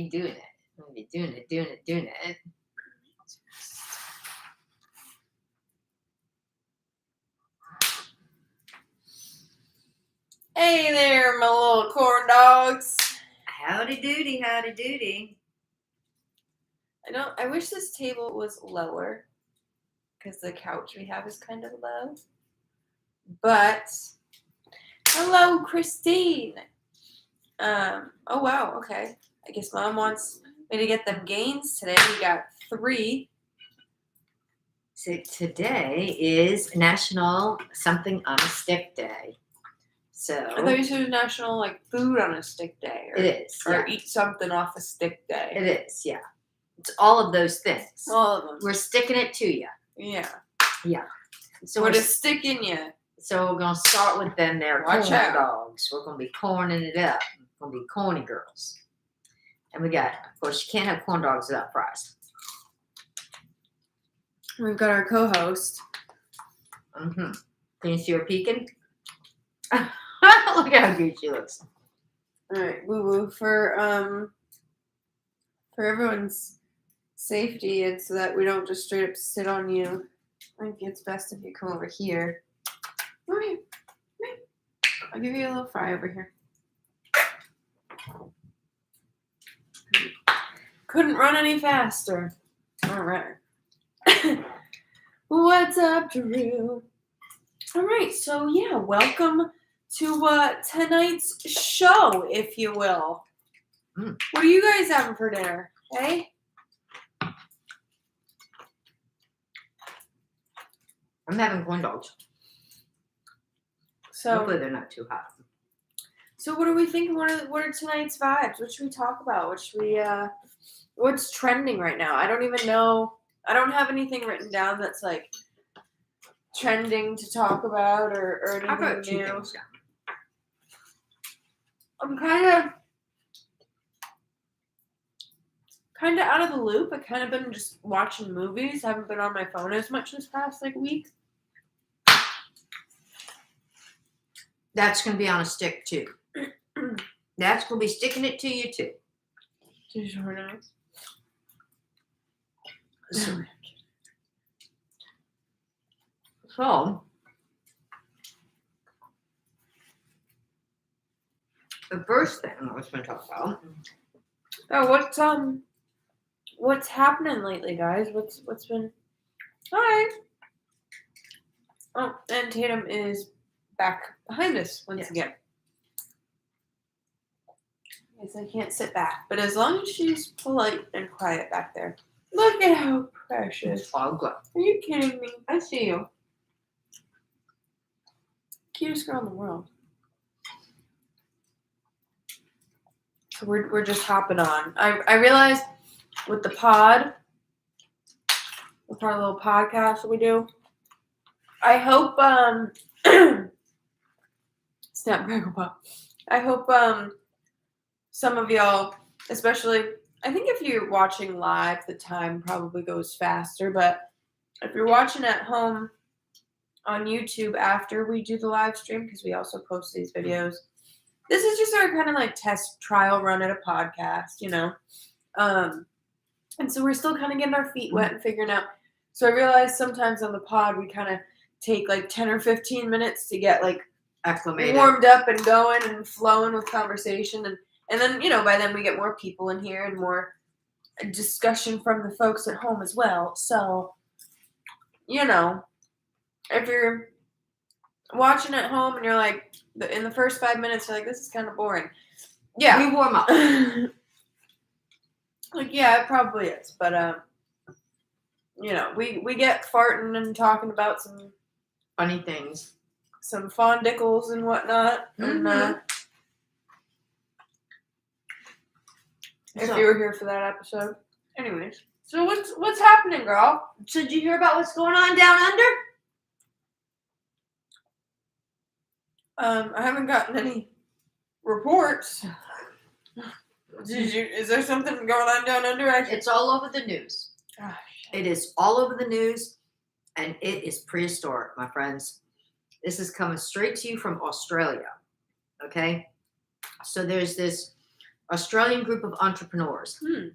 be doing it. I'm going to be doing it. Hey there, my little corn dogs. Howdy doody, howdy doody. I wish this table was lower because the couch we have is kind of low. But hello, Christine. Oh wow, okay. I guess Mom wants me to get them gains today. We got 3. So today is National Something on a Stick Day. So I thought you said it was National like Food on a Stick Day. It is. Or Yeah. Eat Something Off a Stick Day. It is, yeah. It's all of those things. All of them. We're sticking it to you. Yeah. Yeah. So What is sticking you? So we're gonna start with them there Watch corn out. dogs. We're gonna be corning it up. We're gonna be corny girls. And we got, of course, you can't have corn dogs without fries. We've got our co-host. Mm-hmm. Can you see her peeking? Look how cute she looks. All right, woo woo for everyone's safety and so that we don't just straight up sit on you. I think it's best if you come over here. Come here. I'll give you a little fry over here. Couldn't run any faster. All right. What's up, Drew? All right, so yeah, welcome to tonight's show, if you will. What are you guys having for dinner? Hey? I'm having corn dogs. So hopefully they're not too hot. So what are we thinking? What are tonight's vibes? What should we talk about? What should we what's trending right now? I don't even know. I don't have anything written down that's like trending to talk about or How about anything 2 new. things down? I'm kind of out of the loop. I kind of been just watching movies. Haven't been on my phone as much this past week. That's going to be on a stick too. That's going to be sticking it to you too. So, the first thing I was going to talk about. Oh, what's happening lately, guys? What's been? Hi. Oh, and Tatum is back behind us once again. I guess I can't sit back, but as long as she's polite and quiet back there. Look at how precious. It's all good. Are you kidding me? I see you. Cutest girl in the world. So we're just hopping on. I realized with the pod, with our little podcast that we do, I hope snap crackle pop. I hope some of y'all, especially, I think if you're watching live, the time probably goes faster, but if you're watching at home on YouTube after we do the live stream, because we also post these videos, this is just our kind of like test trial run at a podcast, you know? And so we're still kind of getting our feet wet and figuring out. So I realized sometimes on the pod, we kind of take like 10 or 15 minutes to get like acclimated, warmed up and going and flowing with conversation. And then, you know, by then we get more people in here and more discussion from the folks at home as well. So, you know, if you're watching at home and you're like, in the first 5 minutes, you're like, this is kind of boring. Yeah. we warm up. Like, yeah, it probably is. But, you know, we get farting and talking about some funny things. Some fondicles and whatnot. Mm-hmm. And, if you were here for that episode. Anyways. So what's happening, girl? So did you hear about what's going on down under? I haven't gotten any reports. Is there something going on down under? It's all over the news. Oh, it is all over the news, and it is prehistoric, my friends. This is coming straight to you from Australia. Okay? So there's this Australian group of entrepreneurs Hmm.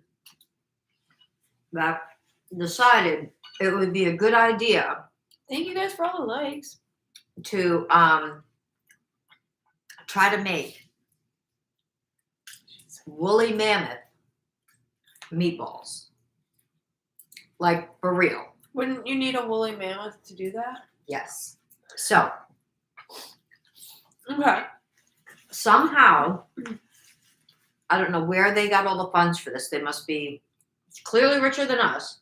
that decided it would be a good idea Thank you guys for all the likes. to try to make woolly mammoth meatballs. Like, for real. Wouldn't you need a woolly mammoth to do that? Yes. So, Okay. somehow, I don't know where they got all the funds for this. They must be clearly richer than us.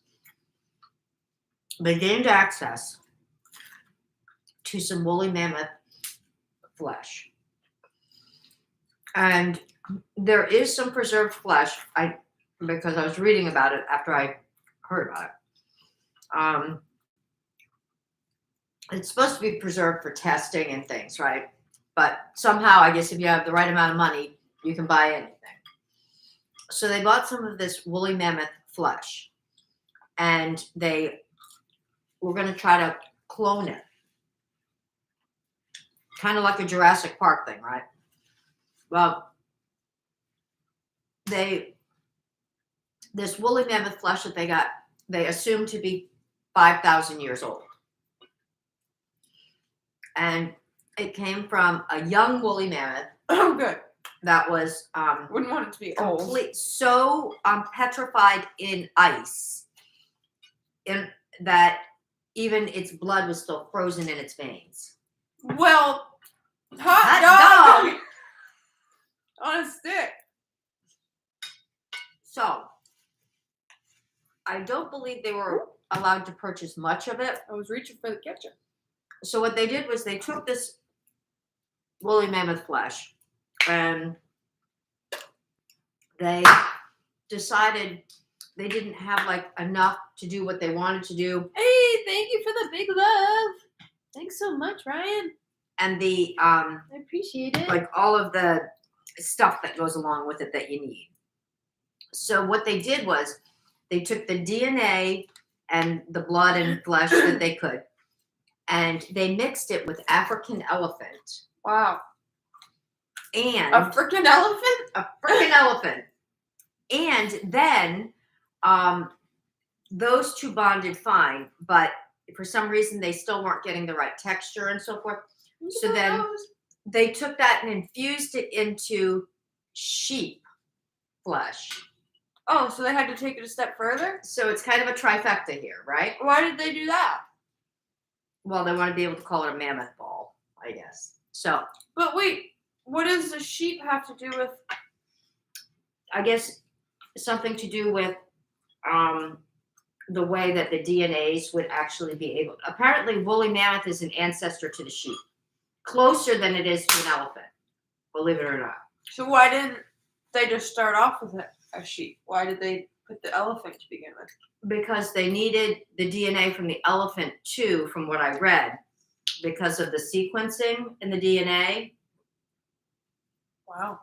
They gained access to some woolly mammoth flesh. And there is some preserved flesh, because I was reading about it after I heard about it. It's supposed to be preserved for testing and things, right? But somehow, I guess if you have the right amount of money, you can buy anything. So they bought some of this woolly mammoth flesh, and they were going to try to clone it. Kind of like a Jurassic Park thing, right? Well, this woolly mammoth flesh that they got, they assumed to be 5,000 years old. And it came from a young woolly mammoth Oh, good. that was Wouldn't want it to be old. so petrified in ice that even its blood was still frozen in its veins. Well, hot dog on a stick. So, I don't believe they were allowed to purchase much of it. I was reaching for the ketchup. So what they did was they took this woolly mammoth flesh and they decided they didn't have like enough to do what they wanted to do. Hey, thank you for the big love. Thanks so much, Ryan. And the I appreciate it. like all of the stuff that goes along with it that you need. So what they did was they took the DNA and the blood and flesh that they could, and they mixed it with African elephant. Wow. And A freaking elephant? a freaking elephant. And then those two bonded fine, but for some reason they still weren't getting the right texture and so forth. So then they took that and infused it into sheep flesh. Oh, so they had to take it a step further? So it's kind of a trifecta here, right? Why did they do that? Well, they want to be able to call it a mammoth ball, I guess. So But wait, what does the sheep have to do with? I guess something to do with the way that the DNAs would actually be able. Apparently, woolly mammoth is an ancestor to the sheep, closer than it is to an elephant. Believe it or not. So why didn't they just start off with a sheep? Why did they put the elephant to begin with? Because they needed the DNA from the elephant too, from what I read, because of the sequencing in the DNA. Wow.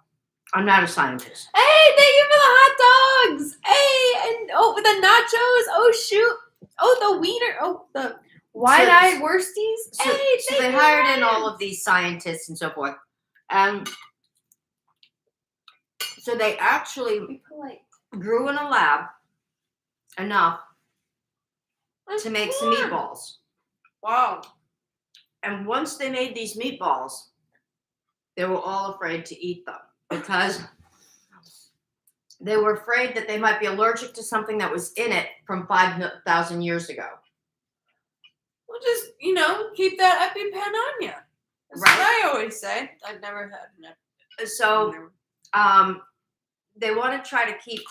I'm not a scientist. Hey, thank you for the hot dogs. Hey, and with the nachos. Oh shoot. Oh, the wiener. Oh, the wide-eyed worsties. So, Hey, so they hired in all of these scientists and so forth. So they actually Be polite. grew in a lab enough That's to make some cool. meatballs. Wow. And once they made these meatballs, they were all afraid to eat them because they were afraid that they might be allergic to something that was in it from 5,000 years ago. Well, just keep that EpiPen on you. That's Right. what I always say. I've never had an So they want to try to keep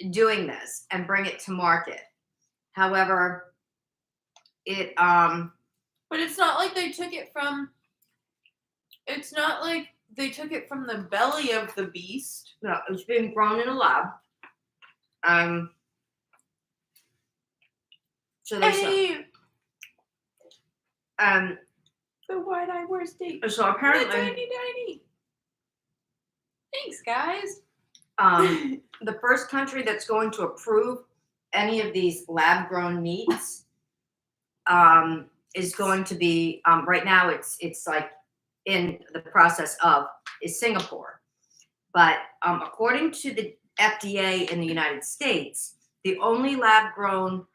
doing this and bring it to market. However, it But it's not like they took it from. It's not like they took it from the belly of the beast. no, it's being grown in a lab. So they Hey, so the wide-eyed worsty. so apparently Tiny. Thanks, guys. the first country that's going to approve any of these lab-grown meats is going to be right now. It's like in the process of is Singapore, But according to the FDA in the United States, the only lab-grown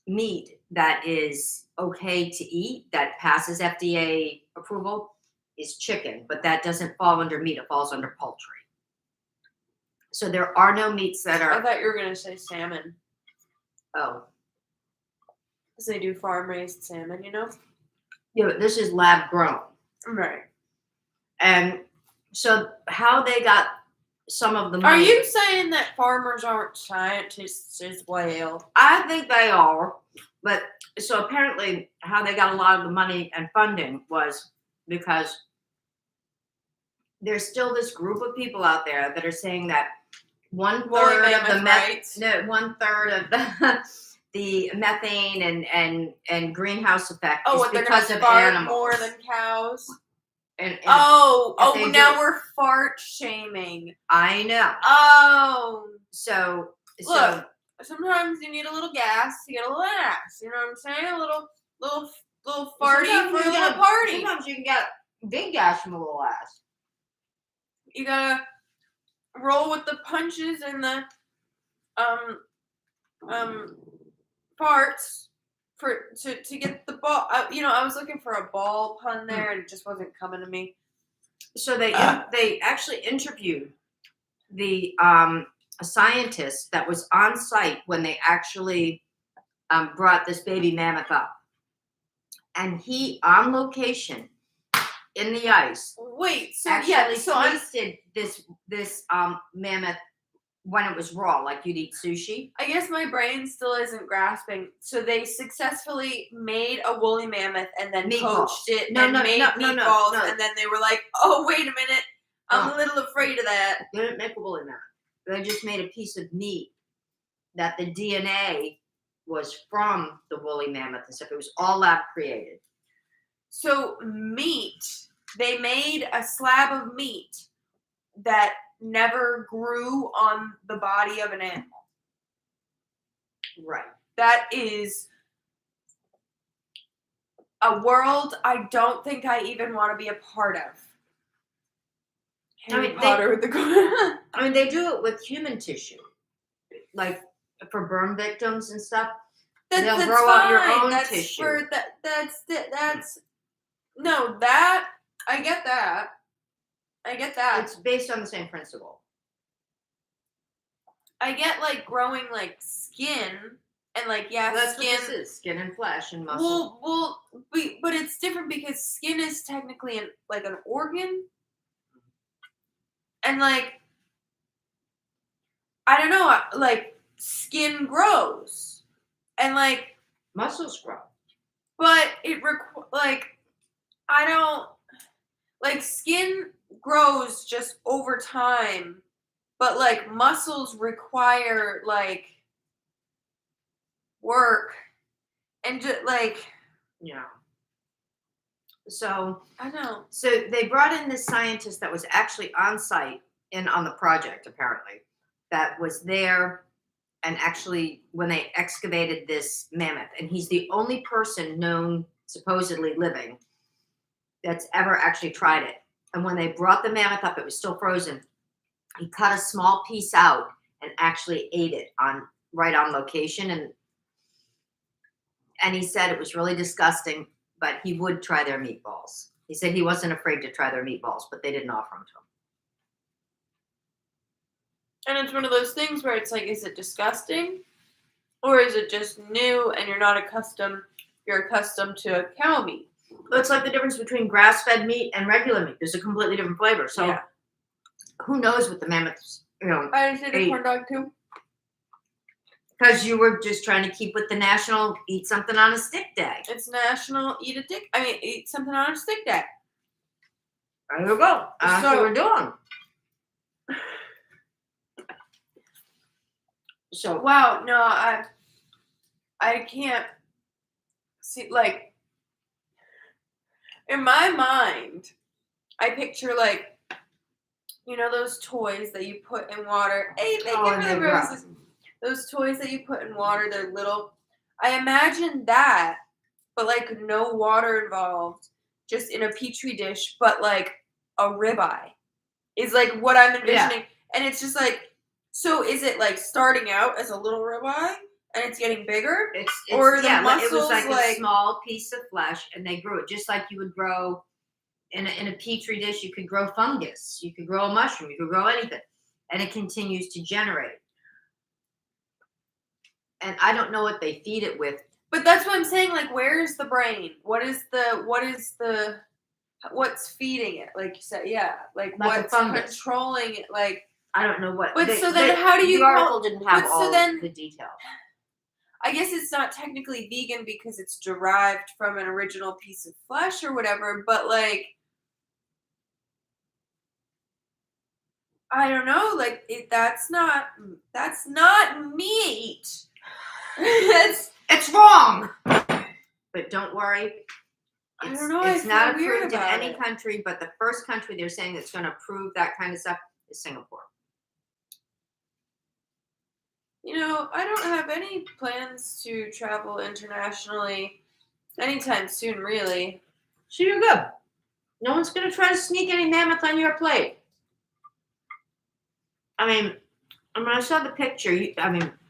meat that is okay to eat that passes FDA approval is chicken, but that doesn't fall under meat; it falls under poultry. So there are no meats that I are. thought you were gonna say salmon, Oh, because they do farm raised salmon, you know. yeah, but this is lab grown, Right. and so how they got some of the Are money. you saying that farmers aren't scientists as well? I think they are, but so apparently how they got a lot of the money and funding was because there's still this group of people out there that are saying that one Woolly third of the mammoth rights. no, one third of the the methane and greenhouse effect Oh, is what, they're because gonna of fart animals. more than cows? And Oh, they now do- we're fart shaming. I know. Oh, So look. Sometimes you need a little gas to get a little ass. You know what I'm saying? A little farty sometimes for you a little get- party. Sometimes you can get big gas from a little ass. You gotta roll with the punches and the farts to get the ball. I was looking for a ball pun there, and it just wasn't coming to me. So they actually interviewed the a scientist that was on site when they actually brought this baby mammoth up, and he on location in the ice Wait, so actually yeah, so tasted this mammoth when it was raw, like you'd eat sushi. I guess my brain still isn't grasping. So they successfully made a woolly mammoth and then Meatballs. poached it No, and no, made no, meatballs, no, no. and then they were like, "Oh, wait a minute, I'm No. a little afraid of that." They didn't make a woolly mammoth. They just made a piece of meat that the DNA was from the woolly mammoth and stuff. It was all lab created. So meat, they made a slab of meat that never grew on the body of an animal. Right. That is a world I don't think I even want to be a part of. Harry Potter with the I mean, they do it with human tissue, like for burn victims and stuff. They'll that's grow out your fine. own That's tissue. For that's no, that I get that. I get that. It's based on the same principle. I get like growing like skin and like That's skin. what this is: skin and flesh and muscle. But it's different because skin is technically an organ, and like I don't know, like skin grows, and like Muscles grow. but it I don't like skin grows just over time, but like muscles require like work and just like Yeah. So I don't know. So they brought in this scientist that was actually on site and on the project, apparently, that was there and actually when they excavated this mammoth. And he's the only person known, supposedly living, that's ever actually tried it. And when they brought the mammoth up, it was still frozen. He cut a small piece out and actually ate it right on location. And he said it was really disgusting, but he would try their meatballs. He said he wasn't afraid to try their meatballs, but they didn't offer them to him. And it's one of those things where it's like, is it disgusting? Or is it just new and you're accustomed to cow meat? It's like the difference between grass-fed meat and regular meat. There's a completely different flavor. So Yeah. Who knows what the mammoths, I just ate a ate. corn dog too. Because you were just trying to keep with the national eat something on a stick day. It's National Eat Something on a Stick Day. There you go. That's what we're doing. So Wow, no, I can't see, like, in my mind, I picture, like, those toys that you put in water. Hey, thank you for the roses. Those toys that you put in water, they're little. I imagine that, but, like, no water involved, just in a petri dish, but, like, a ribeye. is like what I'm envisioning. Yeah. And it's just like, so is it like starting out as a little ribeye and it's getting bigger? Or the muscles, it was like like a small piece of flesh, and they grew it just like you would grow in a petri dish. You could grow fungus, you could grow a mushroom, you could grow anything, and it continues to generate. And I don't know what they feed it with. But that's what I'm saying. Like, where is the brain? What's feeding it? Like you said, yeah. Like what's controlling it? Like, I don't know what. But so then how do you? The article didn't have all the details. I guess it's not technically vegan because it's derived from an original piece of flesh or whatever. But like, I don't know. Like, that's not meat. It's wrong. But don't worry. I don't know. It's not approved in any country, but the first country they're saying that's going to approve that kind of stuff is Singapore. You know, I don't have any plans to travel internationally anytime soon, really. So you're good. No one's going to try to sneak any mammoth on your plate. I mean, when I saw the picture,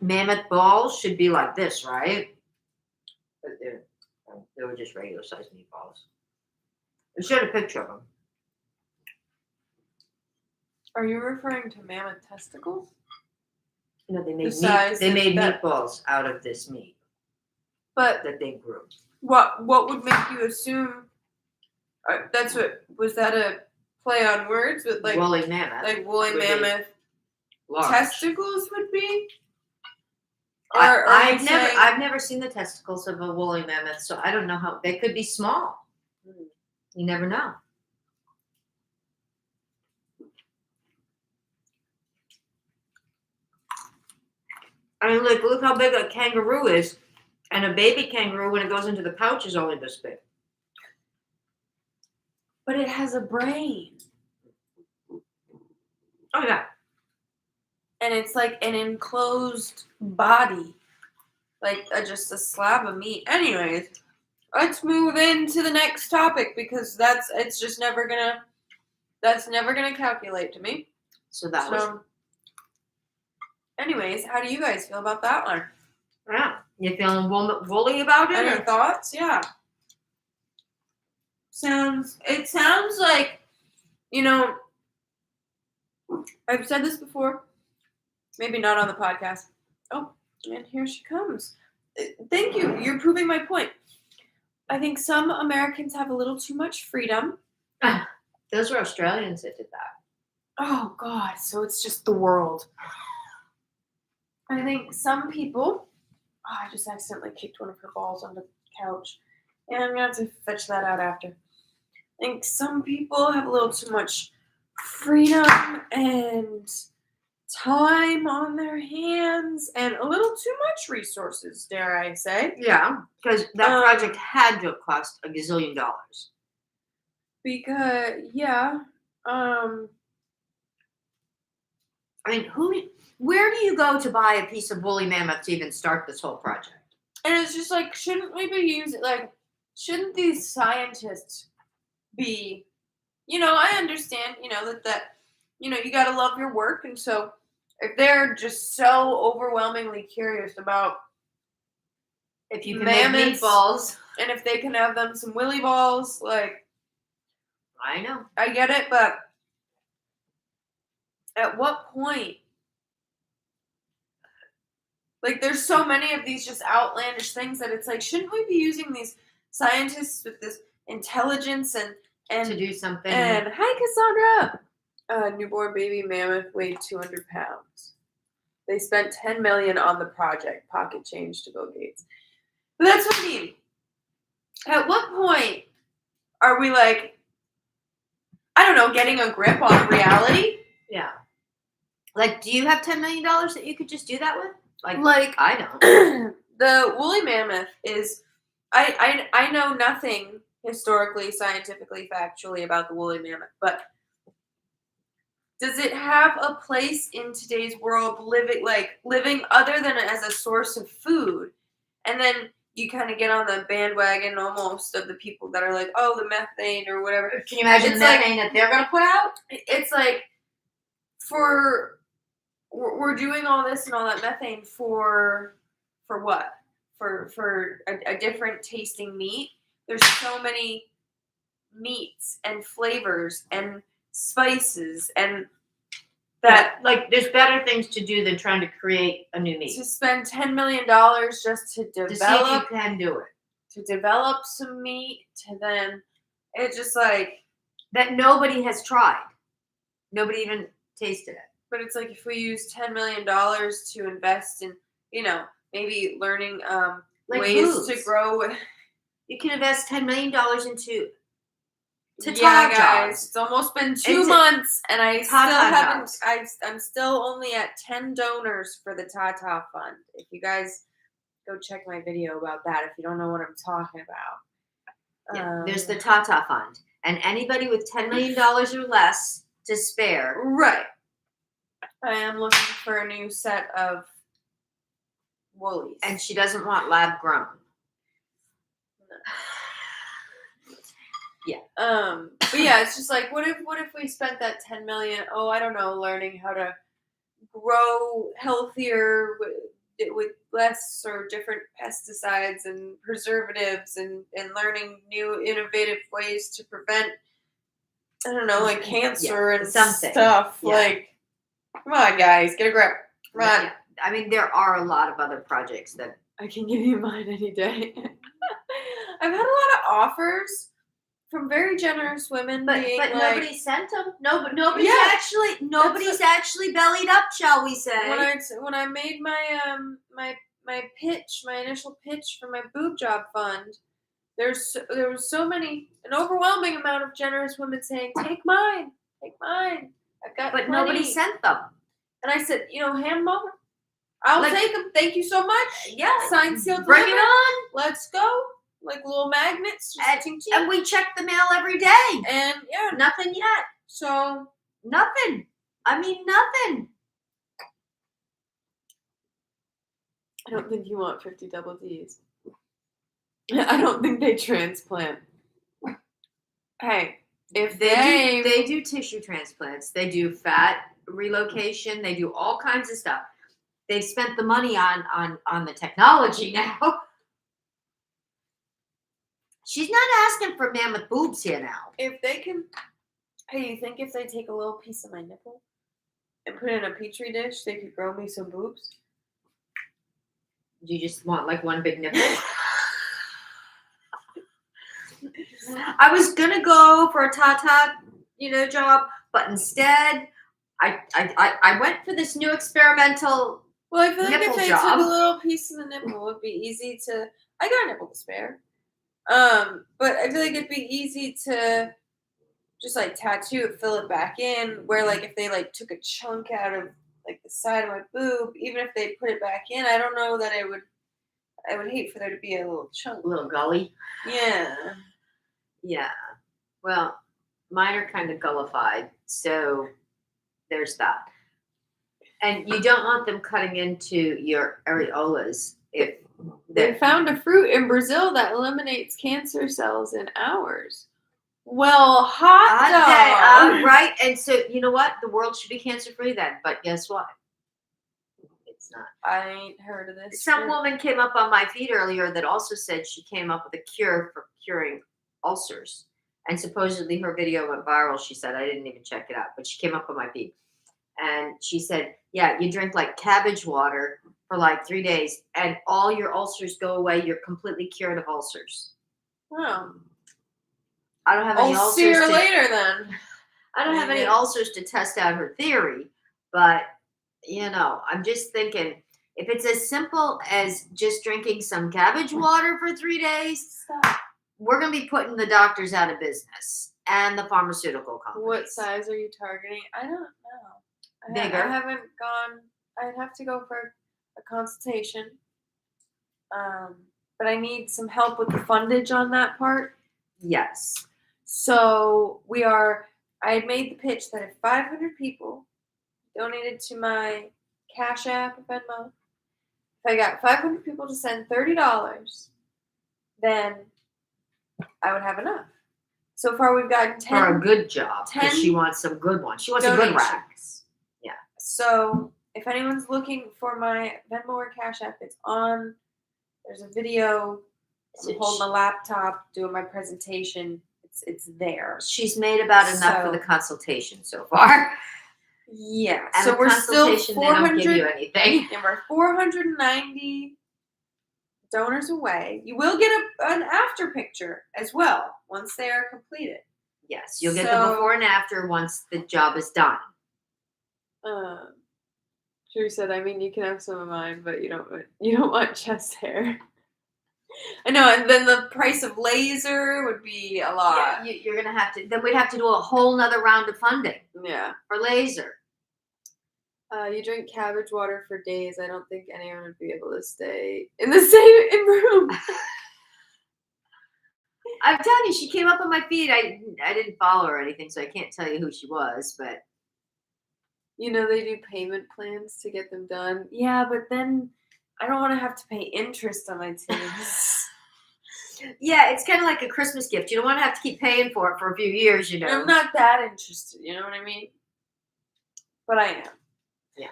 mammoth balls should be like this, right? But they were just regular sized meatballs. I showed a picture of them. Are you referring to mammoth testicles? No, they made meatballs out of this meat, but that they grew. What would make you assume? Was that a play on words with like woolly mammoth? Like woolly mammoth large. Testicles would be. I've never seen the testicles of a woolly mammoth, so I don't know how they could be small. You never know. I mean, look how big a kangaroo is, and a baby kangaroo, when it goes into the pouch, is only this big. But it has a brain. Oh yeah. And it's like an enclosed body, like just a slab of meat. Anyways, let's move into the next topic because that's never gonna calculate to me. Anyways, how do you guys feel about that one? Yeah, you feeling woolly about it? Any thoughts? Yeah. It sounds like, you know, I've said this before, maybe not on the podcast. Oh, and here she comes. Thank you. You're proving my point. I think some Americans have a little too much freedom. Those were Australians that did that. Oh, God. So it's just the world. I think some people... Oh, I just accidentally kicked one of her balls on the couch. And I'm going to have to fetch that out after. I think some people have a little too much freedom and time on their hands and a little too much resources, dare I say. Yeah, because that project had to have cost $1 gazillion. Because, yeah. I mean, where do you go to buy a piece of woolly mammoth to even start this whole project? And it's just like, shouldn't these scientists be, you know, I understand, you know, that you know, you got to love your work. And so if they're just so overwhelmingly curious about if you can make meatballs and if they can have them some willy balls, like, I know. I get it, but at what point? Like, there's so many of these just outlandish things that it's like, shouldn't we be using these scientists with this intelligence and to do something? And hi, Cassandra. Newborn baby mammoth weighed 200 pounds. They spent $10 million on the project. Pocket change to Bill Gates. But that's what I mean. At what point are we like, I don't know, getting a grip on reality? Yeah. Like, do you have $10 million that you could just do that with? Like I don't. The woolly mammoth is, I know nothing historically, scientifically, factually about the woolly mammoth, but does it have a place in today's world living other than as a source of food? And then you kind of get on the bandwagon almost of the people that are like, oh, the methane or whatever. Can you imagine the methane that they're going to put out? It's like, we're doing all this and all that methane for what? For a different tasting meat. There's so many meats and flavors and spices and that like there's better things to do than trying to create a new meat. to spend $10 million just to To see if develop you can do it. some meat to then it's just like That nobody has tried. Nobody even tasted it. but it's like if we use $10 million to invest in maybe learning Like ways foods. to grow. You can invest $10 million into Yeah, Tata guys, jobs. it's almost been 2 Into months, and I still Tata haven't. jobs. I'm still only at 10 donors for the Tata Fund. If you guys go check my video about that, if you don't know what I'm talking about, Yeah, there's the Tata Fund. And anybody with $10 million or less to spare. right. I am looking for a new set of woolies, And she doesn't want lab grown. but yeah, it's just like, what if we spent that 10 million? Oh, I don't know, learning how to grow healthier with less or different pesticides and preservatives, and learning new innovative ways to prevent, I don't know, like cancer and something. stuff. Yeah. Like, come on, guys, get a grip. Come on. Yeah. I mean, there are a lot of other projects that I can give you mine any day. I've had a lot of offers from very generous women, but being like, nobody sent them. Nobody's Yeah. actually bellied up, shall we say? when I made my my pitch, my initial pitch for my boob job fund, there was an overwhelming amount of generous women saying, take mine, I've got But plenty. nobody sent them. And I said, hand them over. I'll take them. Thank you so much. Yeah, Signed, sealed, bring it delivered. on. Let's go. Like little magnets. Just ting, ting. And we check the mail every day. And yeah, Nothing yet. so Nothing. I mean, nothing. I don't think you want 50 double Ds. I don't think they transplant. Hey, if They do tissue transplants. They do fat relocation. They do all kinds of stuff. They've spent the money on the technology now. She's not asking for mammoth boobs here now. if they can, hey, you think if they take a little piece of my nipple and put it in a petri dish, they could grow me some boobs? You just want like one big nipple? I was gonna go for a Tata, job, but instead, I went for this new experimental. Well, I feel like if nipple they job. took a little piece of the nipple, it would be easy to. I got a nipple to spare. But I feel like it'd be easy to just like tattoo it, fill it back in. Where like if they like took a chunk out of like the side of my boob, even if they put it back in, I don't know that I would hate for there to be a little chunk. A little gully. Yeah. Yeah. Well, mine are kind of gullified, so there's that. And you don't want them cutting into your areolas if They found a fruit in Brazil that eliminates cancer cells in hours. Well, hot dog. right. And so you know what? The world should be cancer free then. But guess what? It's not. I ain't heard of this. Some woman came up on my feed earlier that also said she came up with a cure for curing ulcers. And supposedly her video went viral. She said, I didn't even check it out, but she came up on my feed. And she said, yeah, you drink like cabbage water for like 3 days and all your ulcers go away. You're completely cured of ulcers. Oh. I don't have any I'll ulcers. see her later then. I don't have any ulcers to test out her theory, but I'm just thinking if it's as simple as just drinking some cabbage water for 3 days, we're going to be putting the doctors out of business and the pharmaceutical companies. What size are you targeting? I don't know. Bigger. I haven't gone. I'd have to go for a consultation. But I need some help with the fundage on that part. Yes. So I had made the pitch that if 500 people donated to my Cash App or Venmo, if I got 500 people to send $30, then I would have enough. So far, we've gotten 10 for a good job because she wants some good ones. She wants a good rack. So if anyone's looking for my Venmo or Cash App, it's on. There's a video. I'm holding a laptop, doing my presentation. It's there. She's made about enough for So- the consultation so far. Yeah. And So the we're still consultation, they don't give you 400, anything. and we're 490 donors away. You will get an after picture as well once they are completed. Yes, you'll get the So- before and after once the job is done. Drew said, I mean, you can have some of mine, but you don't want chest hair. I know, and then the price of laser would be a lot. Yeah, you're gonna have to. Then we'd have to do a whole nother round of funding Yeah. for laser. You drink cabbage water for days. I don't think anyone would be able to stay in the same room. I'm telling you, she came up on my feed. I didn't follow her or anything, so I can't tell you who she was. But You know, they do payment plans to get them done. Yeah, but then I don't want to have to pay interest on my teams. yeah, it's kind of like a Christmas gift. You don't want to have to keep paying for it for a few years, you know. I'm not that interested, you know what I mean? But I am. Yeah.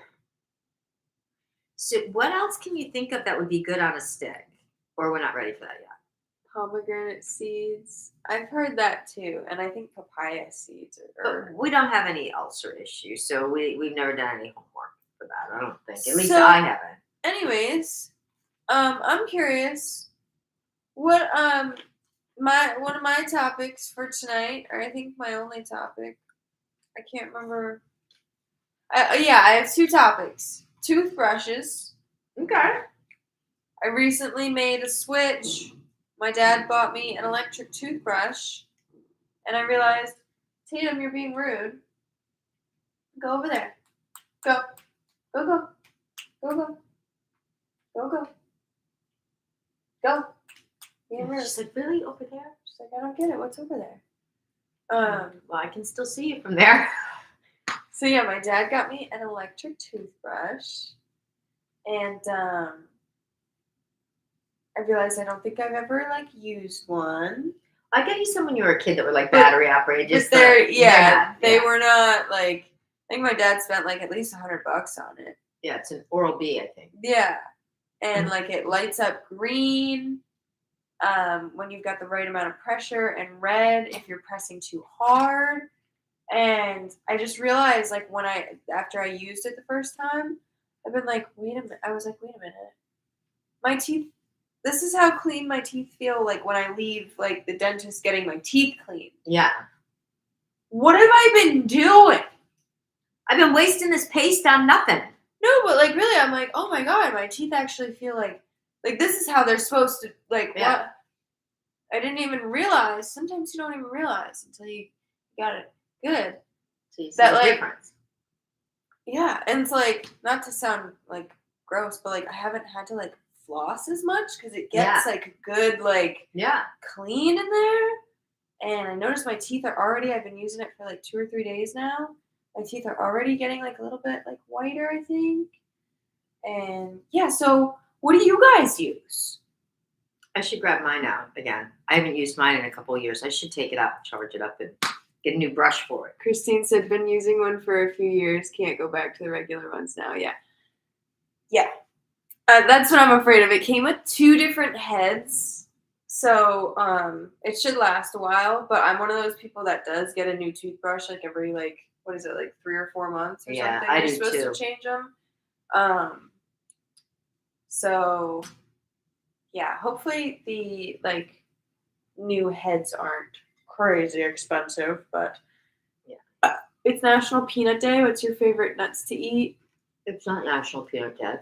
So, what else can you think of that would be good on a stick? Or we're not ready for that yet. Pomegranate seeds. I've heard that too. And I think papaya seeds are. But we don't have any ulcer issues, so we've never done any homework for that. I don't think. At least So- I haven't. Anyways, I'm curious. What one of my topics for tonight, or I think my only topic, I can't remember. I have two topics: toothbrushes. Okay. I recently made a switch. My dad bought me an electric toothbrush, and I realized, Tatum, you're being rude. Go over there. Go. Go, go. Go, go. Go, go. Go. Being rude. She's like, really over there? She's like, I don't get it. What's over there? Well, I can still see you from there. So yeah, my dad got me an electric toothbrush, and I realized I don't think I've ever used one. I got you some when you were a kid that were like battery operated. But Just they were not I think my dad spent at least $100 on it. Yeah, it's an Oral B, I think. Yeah, and it lights up green when you've got the right amount of pressure, and red if you're pressing too hard. And I just realized after I used it the first time, I've been wait a minute. I was wait a minute. My teeth. This is how clean my teeth feel when I leave the dentist getting my teeth cleaned. Yeah. What have I been doing? I've been wasting this paste on nothing. No, but really, I'm oh my god, my teeth actually feel like this is how they're supposed to Yeah. what? I didn't even realize. Sometimes you don't even realize until you got it good. So you see That, the difference. Yeah, and it's not to sound gross, but I haven't had to floss as much because it gets a good Yeah. clean in there. And I noticed my teeth are already. I've been using it for 2 or 3 days now. My teeth are already getting a little bit whiter, I think. And yeah, so what do you guys use? I should grab mine out again. I haven't used mine in a couple of years. I should take it out, charge it up, and get a new brush for it. Christine said, been using one for a few years. Can't go back to the regular ones now. Yeah. Yeah. That's what I'm afraid of. It came with 2 different heads. So it should last a while. But I'm one of those people that does get a new toothbrush every, 3 or 4 months or Yeah, something. I You're do supposed too. to change them. So, yeah. Hopefully the, new heads aren't crazy expensive. But, yeah. It's National Peanut Day. What's your favorite nuts to eat? It's not National Peanut Day.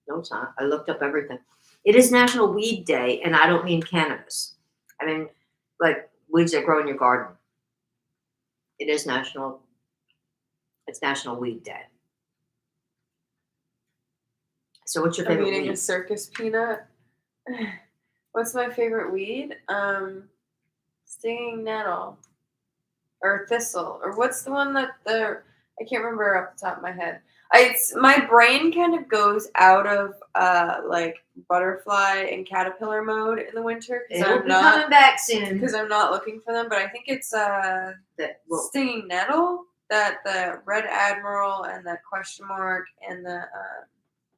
No, it's not. I looked up everything. It is National Weed Day, and I don't mean cannabis. I mean, weeds that grow in your garden. It is National Weed Day. So what's your I'm favorite eating weed? a circus peanut. What's my favorite weed? Stinging nettle. Or thistle. Or what's the one that I can't remember off the top of my head. My brain kind of goes out of butterfly and caterpillar mode in the winter It'll be coming back soon. because I'm not looking for them. But I think it's stinging nettle. that the red admiral and the question mark and the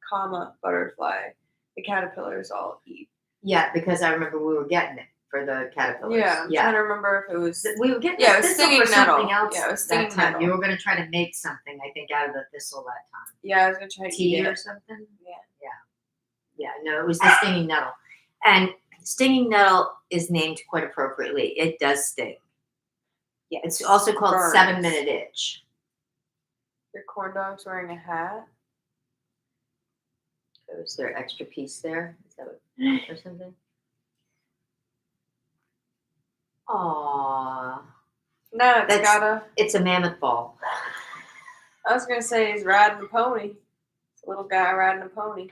comma butterfly, the caterpillars all eat. Yeah, because I remember we were getting it for the caterpillars. Yeah, I'm trying to remember if it was. We were getting Yeah, it the was thistle stinging or something nettle. else Yeah, it was that stinging time. nettle. You were going to try to make something, I think, out of the thistle that time. Yeah, I was gonna try to Tea eat or it. something. Yeah. Yeah, no, it was the stinging nettle. And stinging nettle is named quite appropriately. It does sting. Yeah, It's also called burns. 7-minute itch. Your corn dog's wearing a hat. So is there extra piece there? Is that what, or something? Aww. No, It's a mammoth ball. I was gonna say he's riding a pony. It's a little guy riding a pony.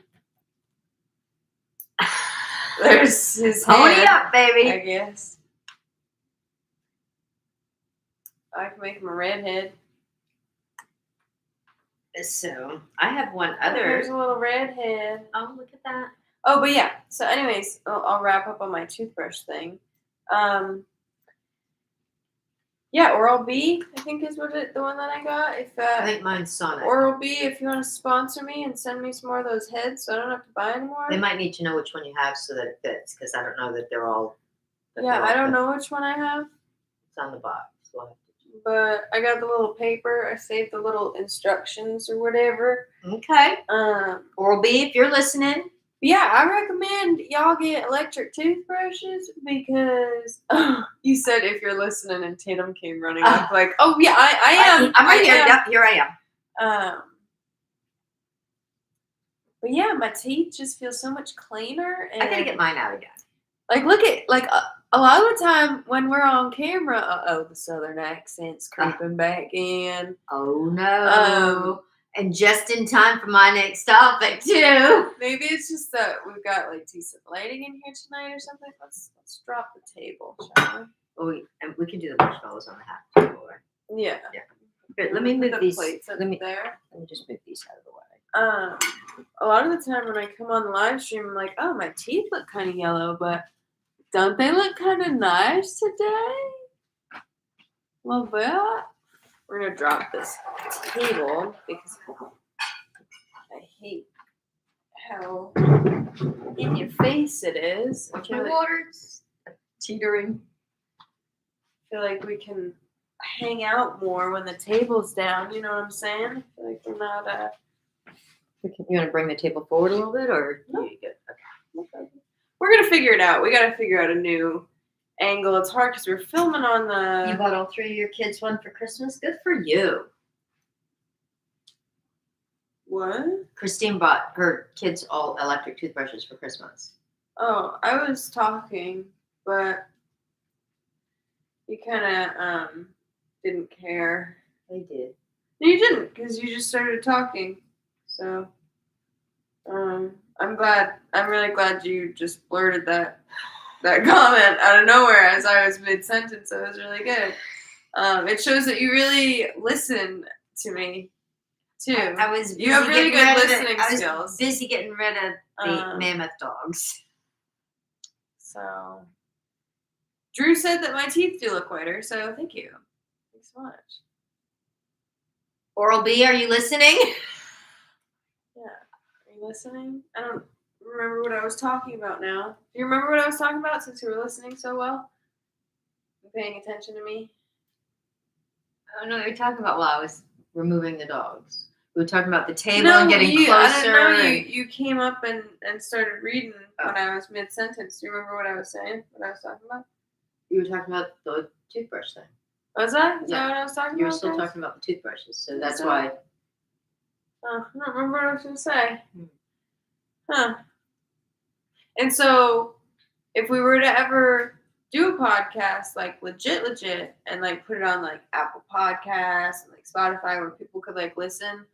There's his Pony head, up, baby. I guess. I can make him a redhead. So I have one There's other. a little redhead. Oh, look at that. Oh, but yeah. So, anyways, I'll wrap up on my toothbrush thing. Yeah, Oral B, I think is the one that I got. If I think mine's Sonic. Oral B, if you want to sponsor me and send me some more of those heads, so I don't have to buy anymore. They might need to know which one you have so that it fits, because I don't know that they're all. Yeah, I don't know which one I have. It's on the box. But I got the little paper. I saved the little instructions or whatever. Okay. Oral B, if you're listening. Yeah, I recommend y'all get electric toothbrushes because you said if you're listening and Tatum came running up like, oh yeah, I am. I'm right here. Yep, here I am. But yeah, my teeth just feel so much cleaner. And I gotta get mine out again. Like, look at a lot of the time when we're on camera, the southern accent's creeping back in. Oh no. And just in time for my next topic too. Maybe it's just that we've got like decent lighting in here tonight or something. Let's drop the table, shall we? Oh, and we can do the marshmallows on the half table, right? Yeah. Good. Let me move the these. plates Let me just move these out of the way. A lot of the time when I come on the live stream, I'm like, oh, my teeth look kind of yellow, but don't they look kind of nice today? A little bit. We're going to drop this table because I hate how in your face it is. I feel water's teetering. feel like we can hang out more when the table's down. You know what I'm saying? I feel like we're not... You want to bring the table forward a little bit, or No. you good? Okay. We're going to figure it out. We got to figure out a new angle. It's hard because we're filming on the... You bought all 3 of your kids one for Christmas? Good for you. What? Christine bought her kids all electric toothbrushes for Christmas. Oh, I was talking, but you kind of didn't care. They did. No, you didn't, because you just started talking. So, I'm really glad you just blurted that comment out of nowhere as I was mid-sentence. That was really good. It shows that you really listen to me, too. I was busy you have really good listening skills. I was busy getting rid of the mammoth dogs. So, Drew said that my teeth do look whiter, so thank you. Thanks so much. Oral B, are you listening? Yeah. Are you listening? I don't remember what I was talking about now. Do you remember what I was talking about since you were listening so well? You paying attention to me? I don't know what you're talking about while I was removing the dogs. We were talking about the table and getting closer. I don't know. You came up and started reading when I was mid-sentence. Do you remember what I was saying? What I was talking about? You were talking about the toothbrush thing. Was I? Is that what I was talking about? You were still talking about the toothbrushes, so that's why. Oh, I don't remember what I was going to say. Huh. And so, if we were to ever do a podcast, like legit, and like put it on like Apple Podcasts and like Spotify where people could like listen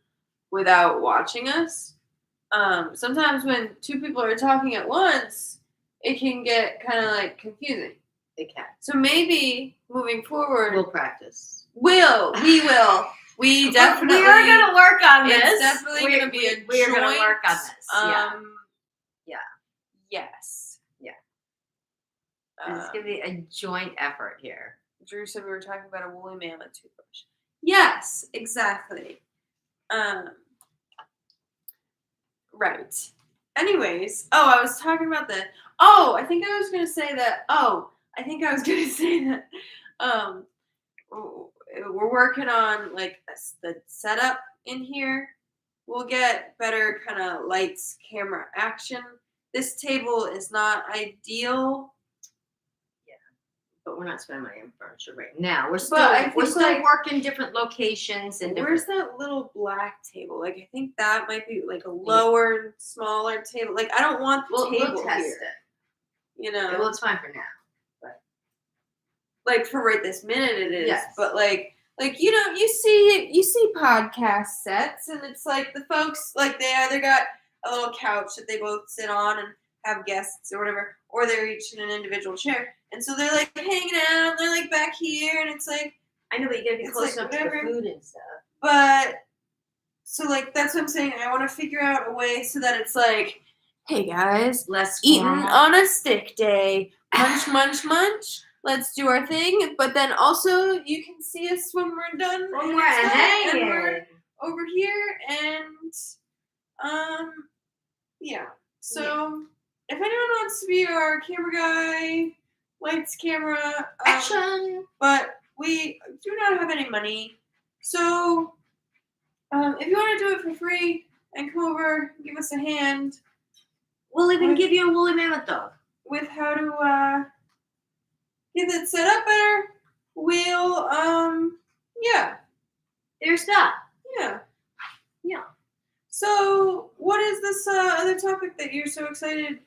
without watching us, sometimes when 2 people are talking at once, it can get kind of like confusing. It can. So maybe moving forward, we'll practice. We will. We definitely. We are going to work on this. It's definitely going to be a joint. We are going to work on this. Yeah. Yes. Yeah. It's going to be a joint effort here. Drew said we were talking about a woolly mammoth toothbrush. Yes, exactly. Right. Anyways, I was talking about I think I was gonna say that. I think I was gonna say that. Um, we're working on like the setup in here. We'll get better kind of lights, camera, action. This table is not ideal. But we're not spending money on furniture right now. We're I still think, like, working different locations and Where's different. that little black table? Like, I think that might be like a lower, smaller table. Like, I don't want the table We'll test here. it. You know, Well, it's fine for now. like for right this minute it is. Yes. But like you see podcast sets, and it's like the folks like they either got a little couch that they both sit on and have guests or whatever, or they're each in an individual chair, and so they're like hanging out. They're like back here, and it's like I know, but you gotta be it's close like enough to whatever. the food and stuff. But so like that's what I'm saying. I want to figure out a way so that it's like, hey guys, Less eating formal. on a stick day, munch, munch, munch. Let's do our thing, but then also you can see us when we're done. When and we're it's done, and hanging. we're over here, and yeah. So if anyone wants to be our camera guy, lights, camera, Action. but we do not have any money, so if you want to do it for free and come over, give us a hand We'll even give you a woolly mammoth dog. with how to get it set up better, we'll There's that. yeah. So what is this other topic that you're so excited?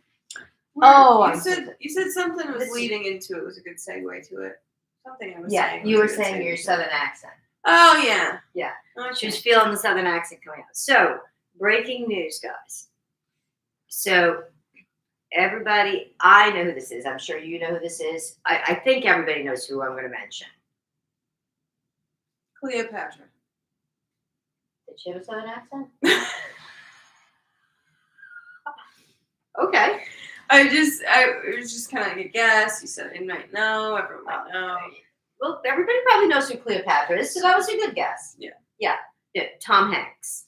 You said something was leading into it. Was a good segue to it. Something I was saying. You were saying your southern accent. Oh yeah. Yeah. Okay. She was feeling the southern accent coming out. So, breaking news, guys. So, everybody, I know who this is. I'm sure you know who this is. I think everybody knows who I'm going to mention. Cleopatra. Did she have a southern accent? Okay. It was just kind of like a guess. You said I might know. Everyone might know. Well, everybody probably knows who Cleopatra is, so that was a good guess. Yeah. Tom Hanks.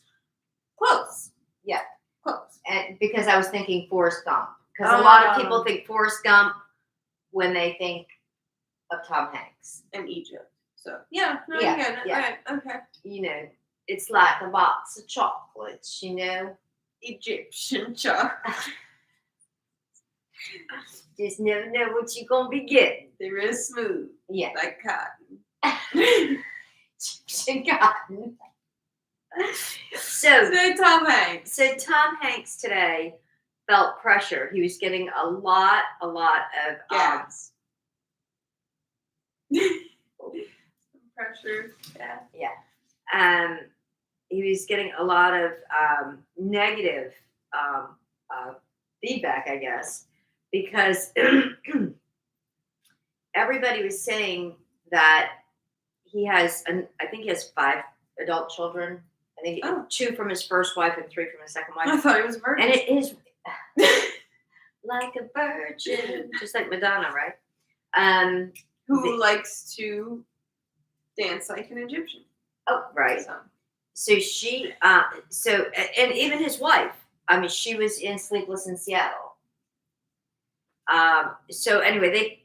Close. Yeah. Close. And because I was thinking Forrest Gump. Because a lot of people think Forrest Gump when they think of Tom Hanks. And Egypt. So yeah. No, Yeah, you get it. yeah. All right. Okay. You know, it's like a box of chocolates, you know? Egyptian chocolate. Just never know what you're going to be getting. They're real smooth. Yeah. Like cotton. Egyptian cotton. So Tom Hanks. So Tom Hanks today felt pressure. He was getting a lot of gas. Pressure. Yeah. He was getting a lot of negative feedback, I guess, because everybody was saying that he has, I think he has 5 adult children. I think 2 from his first wife and 3 from his second wife. I thought he was a virgin. And it is like a virgin, just like Madonna, right? Who likes to dance like an Egyptian. Oh, right. So she, and even his wife, I mean, she was in Sleepless in Seattle. So anyway,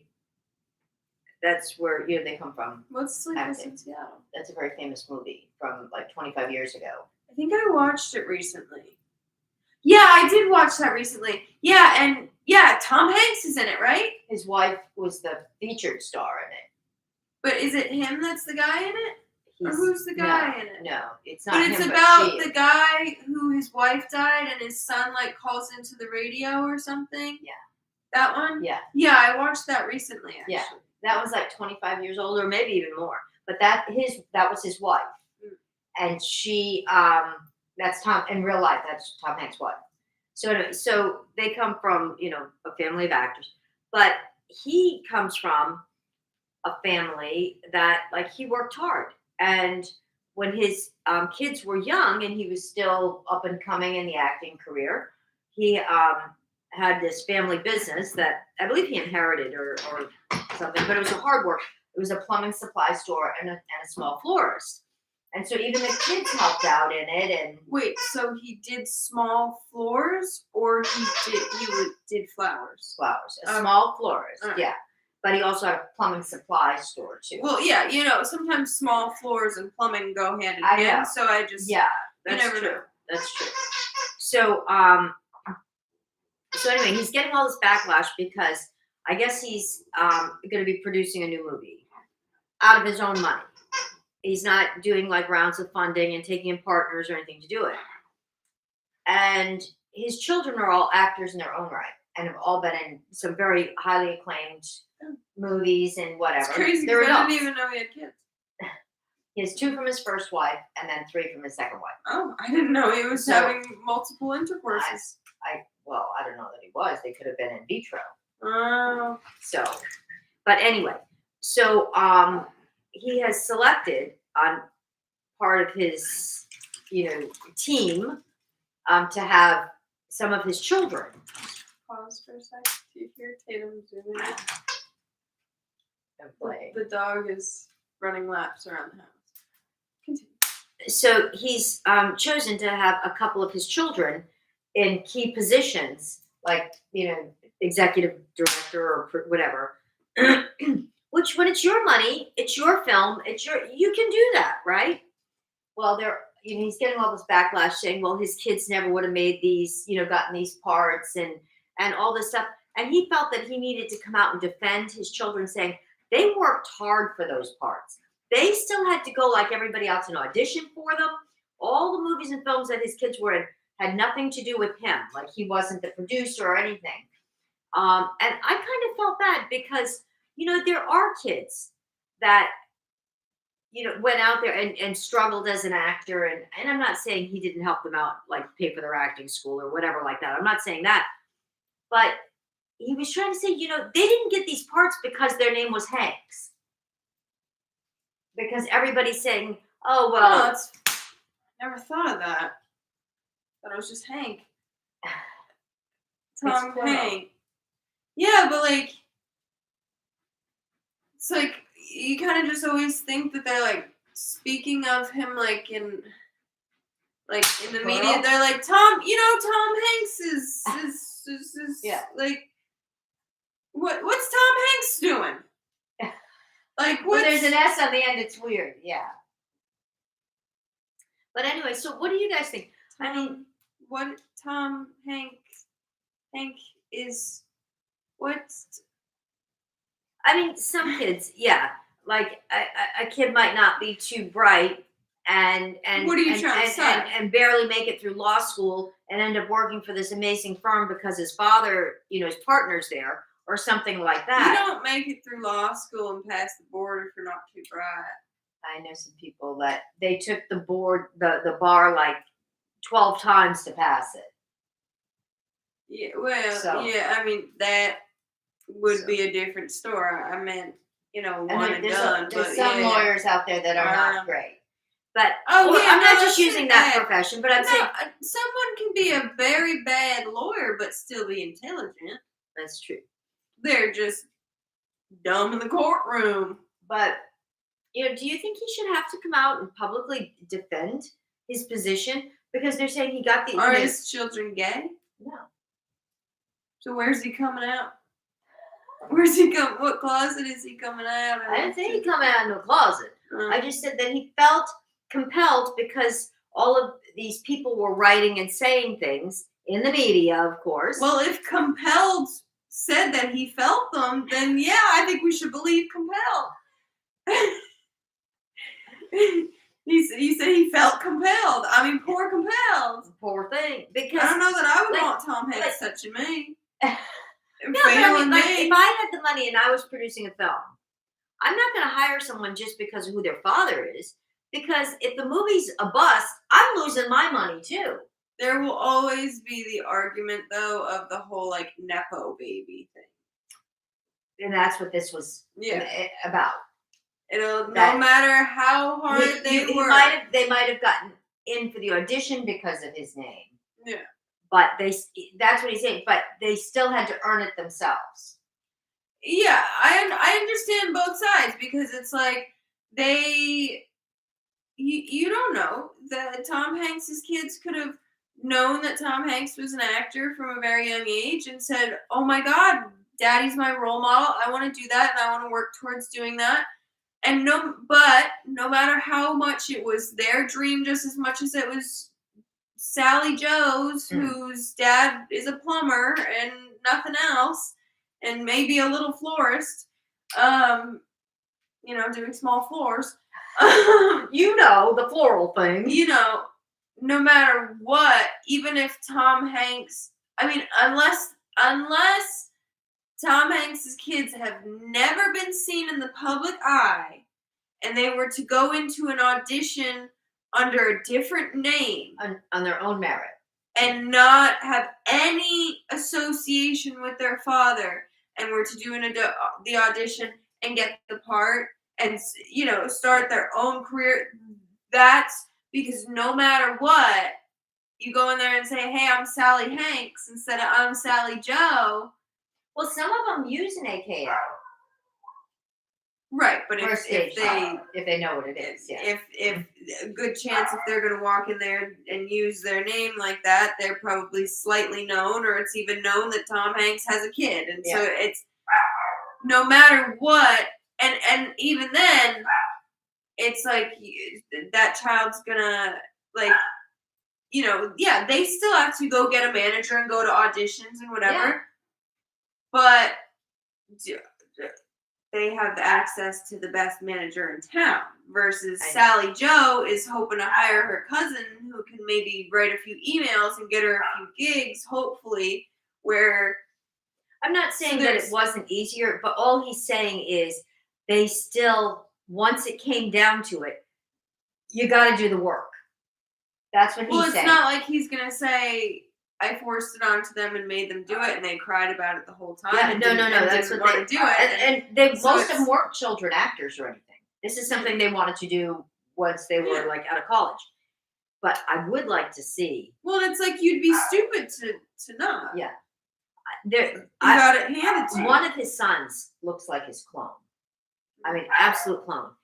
that's where, they come from. What's Sleepless in Seattle? That's a very famous movie from like 25 years ago. I think I watched it recently. Yeah, I did watch that recently. Yeah, and Tom Hanks is in it, right? His wife was the featured star in it. But is it him that's the guy in it? Or who's the guy in it? No, it's not but him. It's about the guy who his wife died and his son like calls into the radio or something. Yeah. That one? Yeah. Yeah, I watched that recently, actually. Yeah. That was like 25 years old or maybe even more. But that was his wife. And she that's Tom in real life, that's Tom Hanks' wife. So anyway, so they come from, a family of actors. But he comes from a family that like he worked hard. And when his kids were young and he was still up and coming in the acting career, he had this family business that I believe he inherited or something, but it was a hard work. It was a plumbing supply store and a small florist. And so even the kids helped out in it, and Wait, so he did small floors, or did flowers? flowers, a Okay. small florist, Alright. yeah. But he also had a plumbing supply store too. Well, yeah, sometimes small floors and plumbing go hand in I know. hand. So I just Yeah, you that's never true. know. That's true. So so anyway, he's getting all this backlash because I guess he's going to be producing a new movie out of his own money. He's not doing like rounds of funding and taking in partners or anything to do it. And his children are all actors in their own right and have all been in some very highly acclaimed movies and whatever. It's crazy They're because I adults. didn't even know he had kids. He has 2 from his first wife and then 3 from his second wife. Oh, I didn't know he was So- having multiple intercourses. I don't know that he was. They could have been in vitro. Oh, So, but anyway, so he has selected on part of his, team to have some of his children. pause for a sec. Do you hear Tatum zooming? And play. The dog is running laps around the house. Continue. So he's chosen to have a couple of his children in key positions, like executive director or whatever. Which, when it's your money, it's your film, you can do that, right? Well, he's getting all this backlash saying, well, his kids never would have made these, gotten these parts and all this stuff. And he felt that he needed to come out and defend his children, saying they worked hard for those parts. They still had to go like everybody else and audition for them. All the movies and films that his kids were in had nothing to do with him. Like he wasn't the producer or anything. And I kind of felt bad because, there are kids that, went out there and struggled as an actor. And I'm not saying he didn't help them out, like pay for their acting school or whatever like that. I'm not saying that. But he was trying to say, they didn't get these parts because their name was Hanks. Because everybody's saying, oh, well. Never thought of that. Thought it was just Hank. Tom Hank. Yeah, but it's like you kind of just always think that they're like speaking of him like in the media. They're like Tom Hanks is yeah. Like what's Tom Hanks doing? Like what? Well, there's an S on the end. It's weird. Yeah. But anyway, so what do you guys think? What Tom Hank is what? Some kids, yeah, like a kid might not be too bright and what are you trying to say? And barely make it through law school and end up working for this amazing firm because his father, his partner's there or something like that. You don't make it through law school and pass the board if you're not too bright. I know some people that they took the bar like 12 times to pass it. Yeah, well, So- yeah, that would be a different story. I meant, one and done. There's some lawyers out there that are not great. But I'm not just using that profession, but I'm saying someone can be a very bad lawyer but still be intelligent. that's true. They're just dumb in the courtroom. But do you think he should have to come out and publicly defend his position because they're saying he got the? Are his children gay? No. So where's he coming out? Where's he come? What closet is he coming out of? I didn't say he coming out of no closet. I just said that he felt compelled because all of these people were writing and saying things in the media, of course. Well, if compelled said that he felt them, then yeah, I think we should believe compelled. You said he felt compelled. Poor compelled. Poor thing. Because I don't know that I would want Tom Hanks touching me. No, but if I had the money and I was producing a film, I'm not going to hire someone just because of who their father is. Because if the movie's a bust, I'm losing my money too. There will always be the argument, though, of the whole nepo baby thing, and that's what this was about. No matter how hard they work, they might have gotten in for the audition because of his name. Yeah. But that's what he's saying. But they still had to earn it themselves. Yeah, I understand both sides because it's like you don't know that Tom Hanks's kids could have known that Tom Hanks was an actor from a very young age and said, "Oh my God, Daddy's my role model. I want to do that, and I want to work towards doing that." And no matter how much it was their dream, just as much as it was Sally Joe's, whose dad is a plumber and nothing else, and maybe a little florist, doing small floors. The floral thing. No matter what, even if Tom Hanks, unless Tom Hanks's kids have never been seen in the public eye, and they were to go into an audition under a different name On their own merit. and not have any association with their father, and were to do the audition and get the part, and start their own career, that's because no matter what, you go in there and say, "Hey, I'm Sally Hanks," instead of "I'm Sally Joe." Well, some of them use an AKA. Right, but if they know what it is, yeah. If a good chance if they're going to walk in there and use their name like that, they're probably slightly known, or it's even known that Tom Hanks has a kid, and so it's no matter what, and even then, it's like that child's gonna they still have to go get a manager and go to auditions and whatever, but they have access to the best manager in town, versus Sally Joe is hoping to hire her cousin who can maybe write a few emails and get her a few gigs, hopefully, where... I'm not saying that it wasn't easier, but all he's saying is they still, once it came down to it, you got to do the work. That's what he's saying. Well, it's not like he's going to say, "I forced it onto them and made them do it, and they cried about it the whole time." Yeah, no. That's what they do it. And they most of them weren't children actors or anything. This is something they wanted to do once they were out of college. But I would like to see. Well, it's like you'd be stupid to not. Yeah. You got it handed to you. One of his sons looks like his clone. Absolute clone.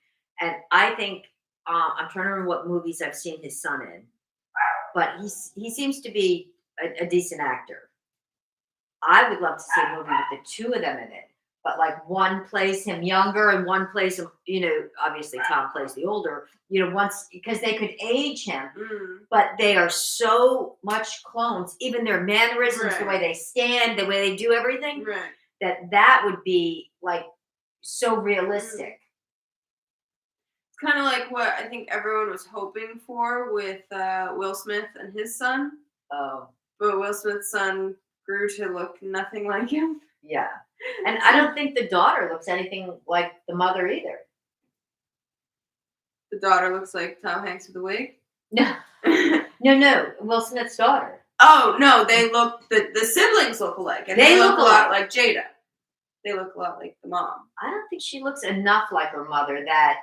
And I think I'm trying to remember what movies I've seen his son in, but he seems to be a decent actor. I would love to see a movie with the two of them in it, but one plays him younger and one plays him, obviously Tom plays the older, once, because they could age him, but they are so much clones, even their mannerisms, the way they stand, the way they do everything, that would be so realistic. It's kind of like what I think everyone was hoping for with Will Smith and his son. Oh. But Will Smith's son grew to look nothing like him. Yeah. And I don't think the daughter looks anything like the mother either. The daughter looks like Tom Hanks with a wig? No. No. Will Smith's daughter. Oh, no. They look, the siblings look alike. And they look a lot like Jada. They look a lot like the mom. I don't think she looks enough like her mother that,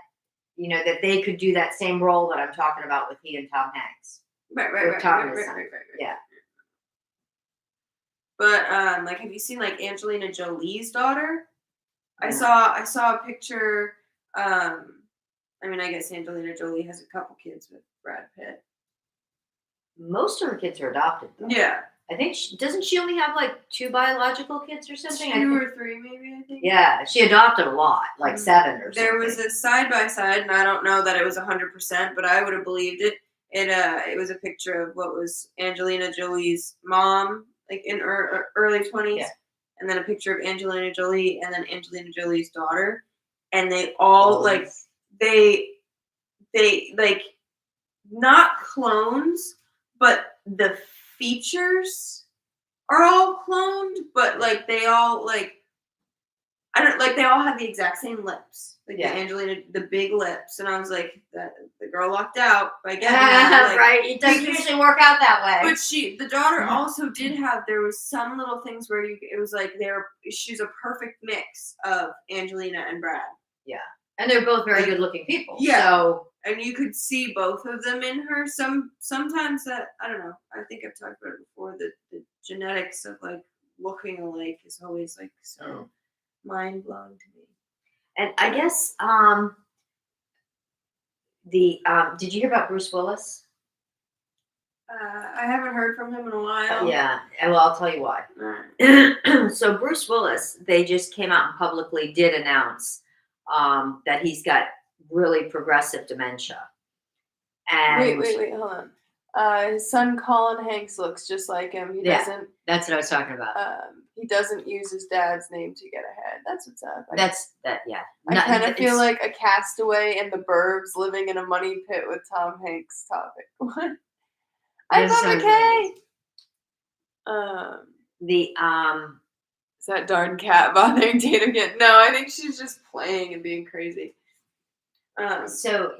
that they could do that same role that I'm talking about with he and Tom Hanks. Right. Yeah. But have you seen Angelina Jolie's daughter? I saw a picture. I guess Angelina Jolie has a couple kids with Brad Pitt. Most of her kids are adopted, though. Yeah. I think doesn't she only have 2 biological kids or something? 2 or 3, maybe, I think. Yeah, she adopted a lot, 7 or something. There was a side-by-side, and I don't know that it was 100%, but I would have believed it. It was a picture of what was Angelina Jolie's mom, in her early 20s, and then a picture of Angelina Jolie, and then Angelina Jolie's daughter, and they all they not clones, but the features are all cloned, but they all they all have the exact same lips. The Angelina, the big lips, and I was like, the girl lucked out by getting that. Right, it doesn't usually work out that way. But the daughter also did have. There was some little things where it was she's a perfect mix of Angelina and Brad. Yeah, and they're both very good-looking people. Yeah, so. And you could see both of them in her. Sometimes that, I don't know. I think I've talked about it before. The genetics of looking alike is always so mind blowing to me. And I guess Did you hear about Bruce Willis? I haven't heard from him in a while. Yeah, well, I'll tell you why. Alright. So Bruce Willis, they just came out and publicly did announce that he's got really progressive dementia. And Wait, hold on. His son Colin Hanks looks just like him. He Yeah. doesn't. that's what I was talking about. He doesn't use his dad's name to get ahead. That's what's up. Yeah. I kind of feel like a castaway in the burbs living in a money pit with Tom Hanks topic. What? I'm Yes, Mama I Kay. the Is that darn cat bothering Tata again? No, I think she's just playing and being crazy. So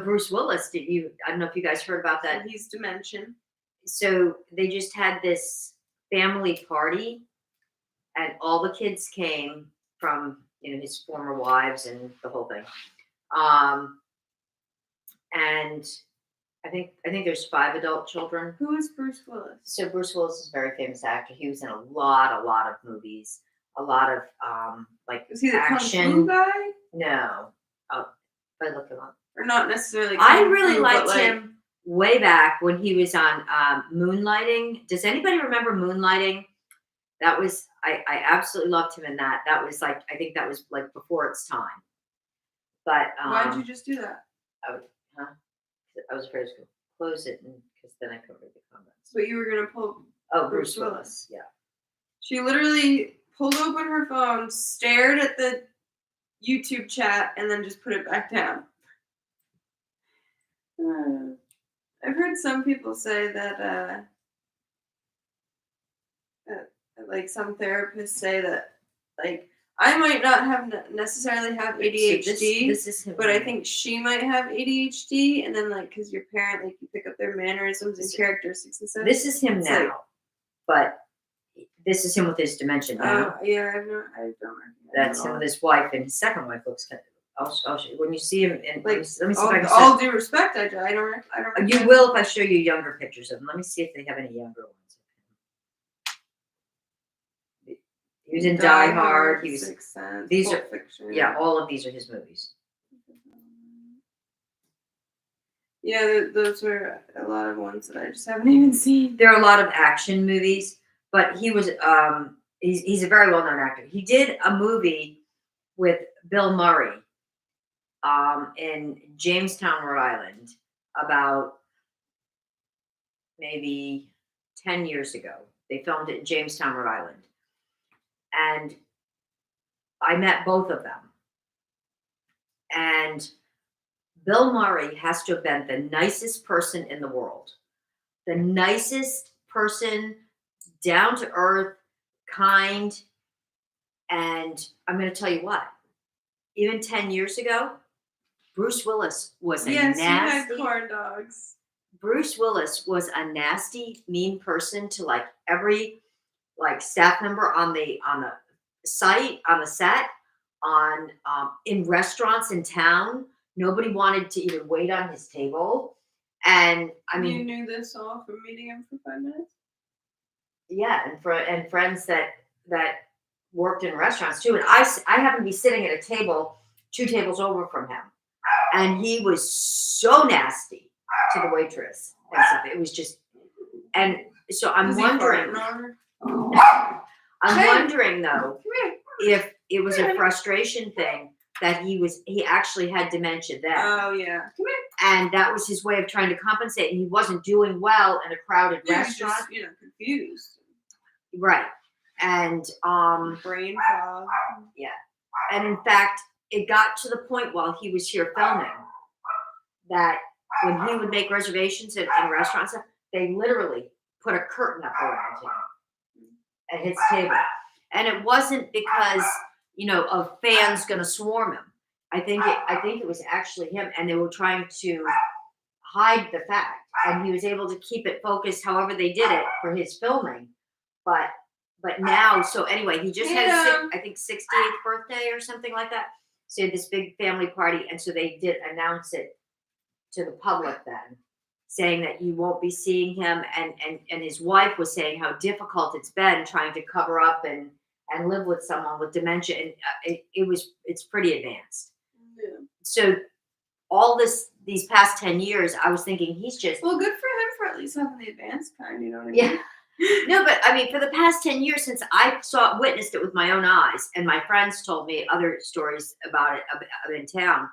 Bruce Willis, I don't know if you guys heard about that. He's dementia. So they just had this family party, and all the kids came from his former wives and the whole thing. And I think there's 5 adult children. Who is Bruce Willis? So Bruce Willis is a very famous actor. He was in a lot of movies, a lot of Is he the action. Kung Fu guy? No, if I look him up. Or not necessarily. I Kung really Fu, but liked him way back when he was on Moonlighting. Does anybody remember Moonlighting? That was I absolutely loved him in that. That was I think that was before its time. But Why did you just do that? I was afraid to close it because then I couldn't read the comments. But you were gonna pull. Oh, Bruce Bruce Willis. Yeah. She literally pulled open her phone, stared at the YouTube chat, and then just put it back down. I've heard some people say that, some therapists say that, I might not have necessarily have ADHD, This is him. but I think she might have ADHD, and then because your parent, you pick up their mannerisms and characteristics and stuff. This is him now, but this is him with his dementia now. Oh yeah, I don't recognize That's him with his wife, and his second wife looks kind of. I'll show you when you see him. And let me see if I can. All due respect, I don't. You will if I show you younger pictures of him. Let me see if they have any younger ones. He was in Die Hard. He was. Sixth Sense, These Pulp are Fiction. Yeah, all of these are his movies. Yeah, those were a lot of ones that I just haven't even seen. There are a lot of action movies, but he was he's a very well known actor. He did a movie with Bill Murray in Jamestown, Rhode Island, about maybe 10 years ago. They filmed it in Jamestown, Rhode Island. And I met both of them. And Bill Murray has to have been the nicest person in the world. The nicest person, down to earth, kind. And I'm going to tell you what, even 10 years ago, Bruce Willis was a nasty. Yes, he had corn dogs. Bruce Willis was a nasty, mean person to every staff member on the site, on the set, on in restaurants in town. Nobody wanted to even wait on his table. And I mean, you knew this all from meeting him for 5 minutes? Yeah, and friends that worked in restaurants too. And I happened to be sitting at a table 2 tables over from him, and he was so nasty to the waitress and stuff. It was just, and so I'm wondering. I'm wondering though if it was a frustration thing that he actually had dementia then. Oh yeah. And that was his way of trying to compensate, and he wasn't doing well in a crowded restaurant. He was just, confused. Right. And brain fog. Yeah. And in fact, it got to the point while he was here filming that when he would make reservations in restaurants, they literally put a curtain up around him at his table. And it wasn't because, of fans going to swarm him. I think it was actually him, and they were trying to hide the fact, and he was able to keep it focused however they did it for his filming. But now, so anyway, he just had his, I think, 68th birthday or something like that. So he had this big family party, and so they did announce it to the public then, saying that you won't be seeing him, and his wife was saying how difficult it's been trying to cover up and live with someone with dementia, and it's pretty advanced. Yeah. So all these past 10 years, I was thinking he's just Well, good for him for at least having the advanced kind. You know what I mean? yeah. No, but I mean, for the past 10 years since I witnessed it with my own eyes, and my friends told me other stories about it in town.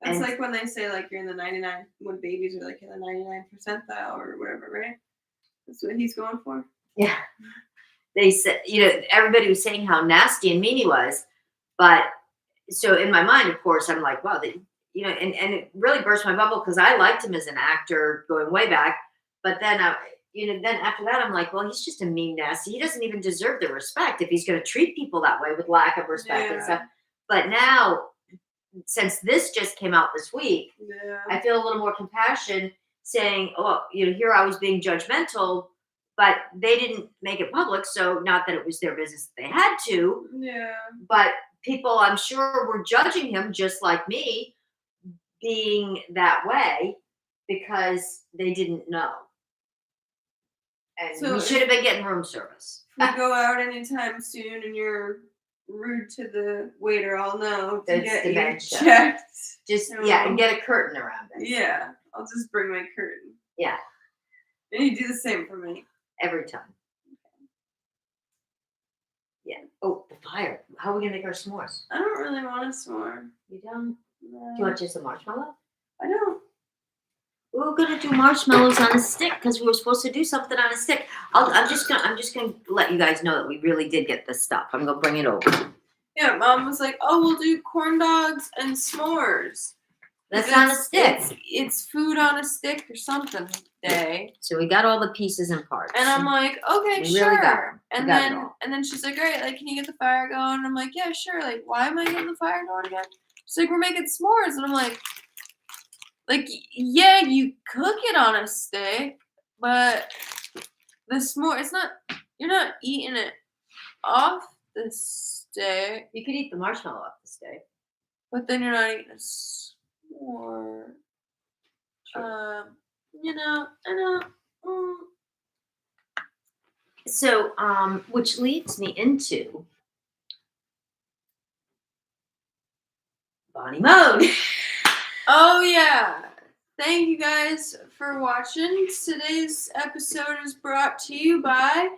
It's And like when they say like you're in the 99, when babies are like in the 99 percentile or whatever, right? That's what he's going for. yeah, they said, everybody was saying how nasty and mean he was, but so in my mind, of course, I'm like, wow, and it really burst my bubble because I liked him as an actor going way back, but then then after that, I'm like, well, he's just a mean, nasty. He doesn't even deserve the respect if he's going to treat people that way with lack of respect and stuff. But now, since this just came out this week, I feel a little more compassion saying, oh, here I was being judgmental, but they didn't make it public. So not that it was their business, they had to. Yeah. But people, I'm sure, were judging him just like me being that way because they didn't know. And So we should have been getting room service. If we go out anytime soon and you're rude to the waiter, I'll know to That's get dementia. you checked. Just and get a curtain around it. Yeah, I'll just bring my curtain. Yeah. And you do the same for me. Every time. Yeah. Oh, the fire. How are we gonna make our s'mores? I don't really want a s'more. You don't? No. Do you want just a marshmallow? I don't. We were gonna do marshmallows on a stick because we were supposed to do something on a stick. I'm just gonna let you guys know that we really did get this stuff. I'm gonna bring it over. Yeah, Mom was like, "Oh, we'll do corn dogs and s'mores." That's on a stick. It's food on a stick or something day. So we got all the pieces and parts. And I'm like, okay, We sure. really got 'em. And We got it then all. and then she's like, all right, like, can you get the fire going? And I'm like, yeah, sure. Like, why am I getting the fire going again? She's like, we're making s'mores. And I'm like, yeah, you cook it on a stick, but the s'more, you're not eating it off the stick. You could eat the marshmallow off the stick. But then you're not eating a s'more. I know. So, which leads me into Bonnie Mode. Oh yeah. Thank you guys for watching. Today's episode is brought to you by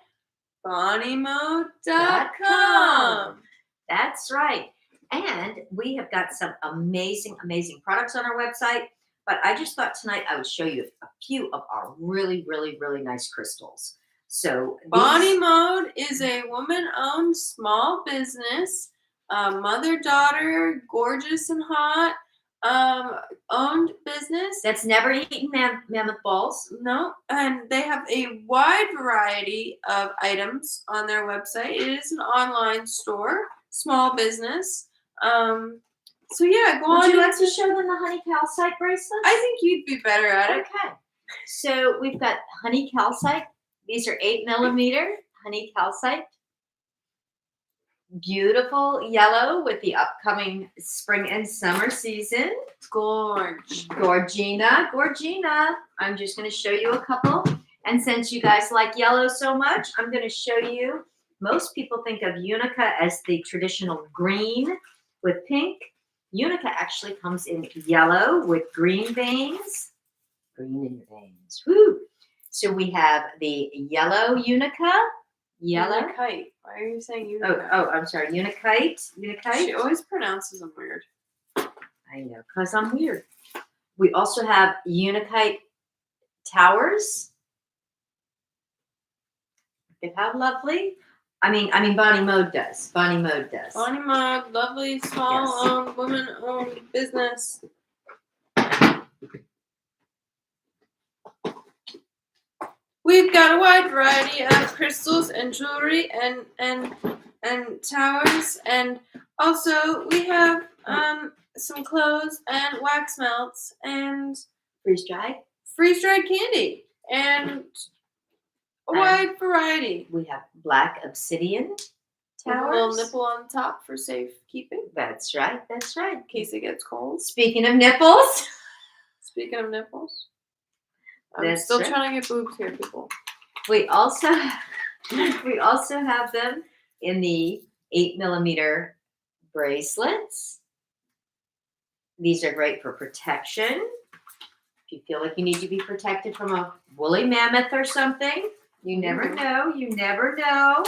BonnieMode.com. That's right. And we have got some amazing, amazing products on our website. But I just thought tonight I would show you a few of our really, really, really nice crystals. So Bonnie Mode is a woman-owned small business, mother-daughter, gorgeous and hot, owned business. That's never eaten mammoth balls. No, and they have a wide variety of items on their website. It is an online store, small business. So yeah, go on. Would you like to show them the honey calcite bracelets? I think you'd be better at it. Okay. So we've got honey calcite. These are 8mm honey calcite. Beautiful yellow with the upcoming spring and summer season. Gorgina. I'm just going to show you a couple. And since you guys like yellow so much, I'm going to show you. Most people think of Unica as the traditional green with pink. Unica actually comes in yellow with green veins. Green in your veins. Woo! So we have the yellow Unica. Yellow. Unicite. Why are you saying Unica? Oh, I'm sorry. Unicite. She always pronounces them weird. I know, because I'm weird. We also have Unicite towers. Look at how lovely. I mean, Bonnie Mode does. Bonnie Mode, lovely, small, woman-owned business. We've got a wide variety of crystals and jewelry and towers, and also we have some clothes and wax melts and freeze-dried candy and a wide variety. We have black obsidion towers. A little nipple on the top for safekeeping. That's right. In case it gets cold. Speaking of nipples. I'm still trying to get boobs here, people. We also have them in the 8mm bracelets. These are great for protection. If you feel like you need to be protected from a woolly mammoth or something, you never know. You never know.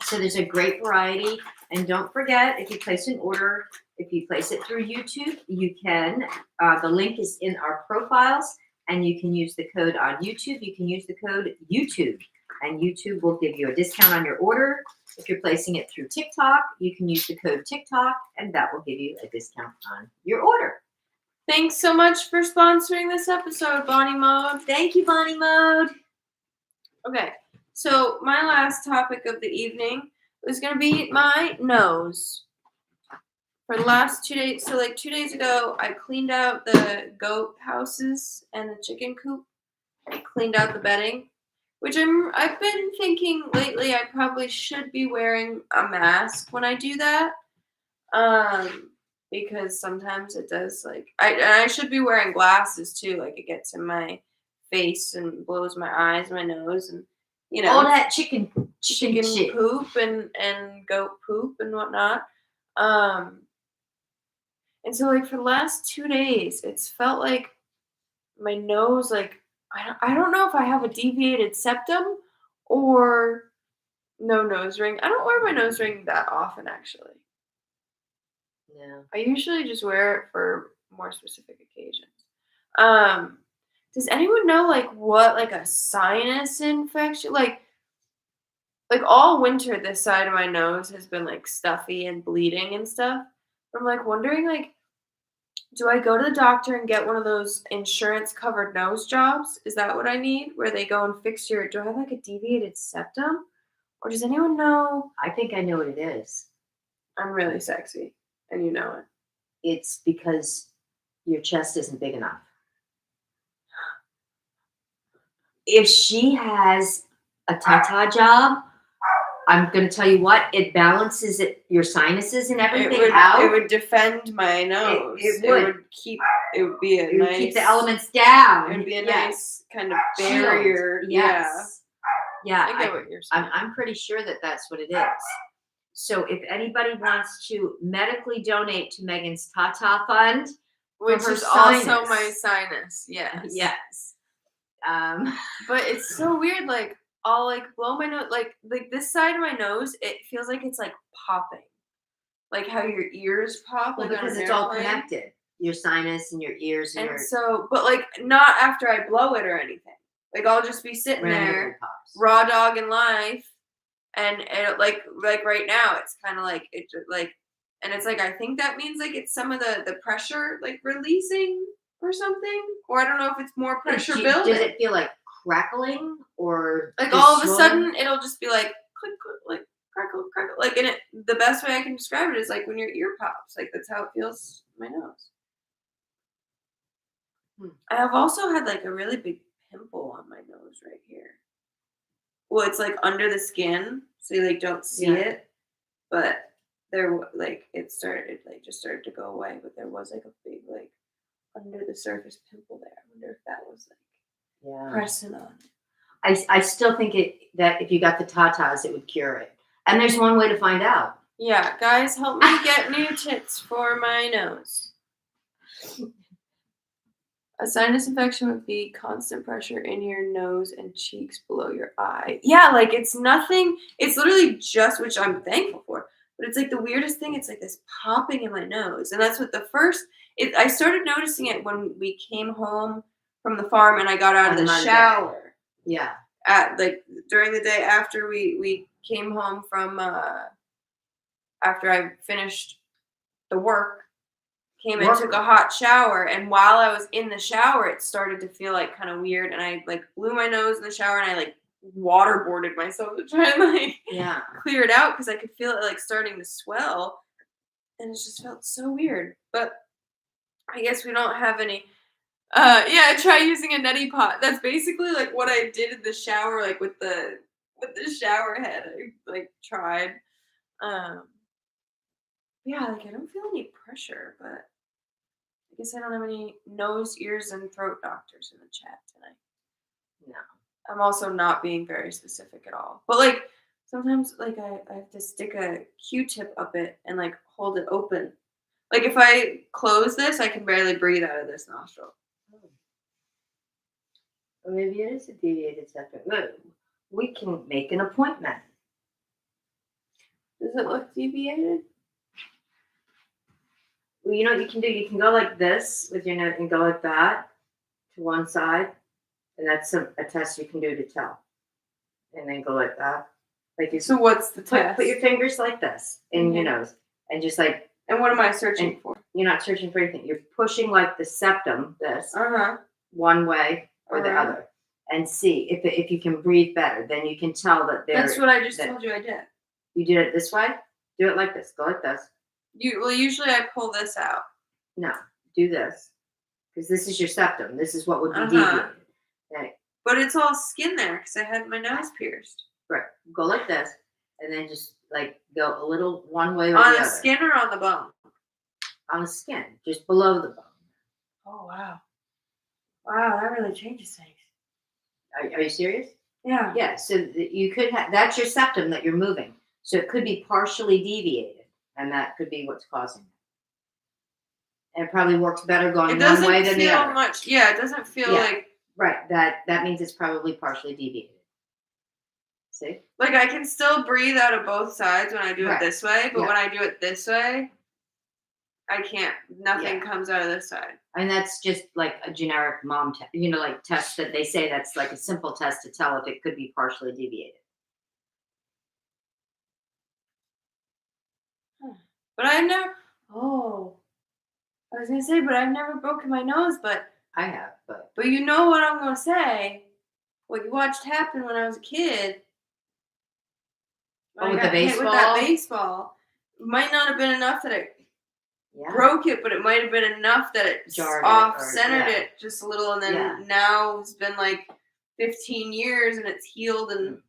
So there's a great variety. And don't forget, if you place an order, if you place it through YouTube, you can. The link is in our profiles, and you can use the code on YouTube. You can use the code YouTube, and YouTube will give you a discount on your order. If you're placing it through TikTok, you can use the code TikTok, and that will give you a discount on your order. Thanks so much for sponsoring this episode, Bonnie Mode. Thank you, Bonnie Mode. Okay, so my last topic of the evening is going to be my nose. For the last 2 days, so like 2 days ago, I cleaned out the goat houses and the chicken coop. I cleaned out the bedding, which I've been thinking lately I probably should be wearing a mask when I do that. Because sometimes it does I should be wearing glasses too, like it gets in my face and blows my eyes, my nose, and All that chicken poop and goat poop and whatnot. And so like for the last 2 days, it's felt like my nose, like I don't know if I have a deviated septum or no nose ring. I don't wear my nose ring that often, actually. No. I usually just wear it for more specific occasions. Does anyone know like what like a sinus infection like all winter this side of my nose has been like stuffy and bleeding and stuff. I'm like wondering like do I go to the doctor and get one of those insurance covered nose jobs? Is that what I need? Where they go and fix do I have like a deviated septum? Or does anyone know? I think I know what it is. I'm really sexy. And you know it. It's because your chest isn't big enough. If she has a Tata job, I'm going to tell you what, it balances your sinuses and everything out. It would defend my nose. It would be a nice. Keep the elements down. It would be a nice kind of barrier. Shield. Yes. Yeah. I get what you're saying. I'm pretty sure that that's what it is. So if anybody wants to medically donate to Megan's Tata Fund, which is also my sinus, yes. Yes. But it's so weird, like I'll like blow my nose like this side of my nose, it feels like it's like popping. Like how your ears pop. Well, like because it's all connected. Your sinus and your ears and so but like not after I blow it or anything. Like I'll just be sitting there, raw dog in life. And it, like right now, it's kind of like it like, and it's like I think that means like it's some of the pressure like releasing or something, or I don't know if it's more pressure building. Does it feel like crackling or like all of a sudden it'll just be like click, click, like crackle like, and the best way I can describe it is like when your ear pops, like that's how it feels in my nose. I have also had like a really big pimple on my nose right here. Well, it's like under the skin, so you like don't see it, but there like it started just started to go away, but there was like a big like under the surface pimple there. I wonder if that was like pressing on it. I still think that if you got the Tatas, it would cure it. And there's one way to find out. Yeah, guys, help me get new tips for my nose. A sinus infection would be constant pressure in your nose and cheeks below your eye. Yeah, like it's nothing. It's literally just, which I'm thankful for, but it's like the weirdest thing. It's like this popping in my nose. And that's what I started noticing it when we came home from the farm and I got out of the shower. Yeah. At like during the day after we came home from, after I finished the work. Came and took a hot shower, and while I was in the shower, it started to feel like kind of weird, and I like blew my nose in the shower, and I like waterboarded myself to try and like clear it out because I could feel it like starting to swell, and it just felt so weird. But I guess we don't have any. Try using a neti pot. That's basically like what I did in the shower, like with the shower head. I like tried. Yeah, like I don't feel any pressure, but I guess I don't have any nose, ears, and throat doctors in the chat tonight. No. I'm also not being very specific at all. But like sometimes like I have to stick a Q-tip up it and like hold it open. Like if I close this, I can barely breathe out of this nostril. Or maybe it is a deviated septum. Look, we can make an appointment. Does it look deviated? Well, you know what you can do? You can go like this with your nose and go like that to one side. And that's a test you can do to tell. And then go like that. Like you So what's the test? put your fingers like this in your nose. And just like. And what am I searching for? You're not searching for anything. You're pushing like the septum, this, one way or the other. And see if you can breathe better. Then you can tell that That's what I just told you I did. You did it this way? Do it like this. Go like this. Usually I pull this out. No, do this. Because this is your septum. This is what would be deviated. Okay. But it's all skin there because I had my nose pierced. Right. Go like this. And then just like go a little one way or on the the other. Skin or on the bone? On the skin. Just below the bone. Oh, wow. Wow, that really changes things. Are you serious? Yeah. Yeah. So you could have, that's your septum that you're moving. So it could be partially deviated. And that could be what's causing it. And it probably works better going one way than the other. Yeah, it doesn't feel like. Right. That means it's probably partially deviated. See? Like I can still breathe out of both sides when I do it this way, but when I do it this way, I can't. Nothing comes out of this side. And that's just like a generic mom test, like test that they say that's like a simple test to tell if it could be partially deviated. But I've never. Oh, I was gonna say, but I've never broken my nose. But I have, but you know what I'm gonna say? What you watched happen when I was a kid. With the baseball? With that baseball, it might not have been enough that it broke it, but it might have been enough that it off-centered it just a little, and then now it's been like 15 years and it's healed. And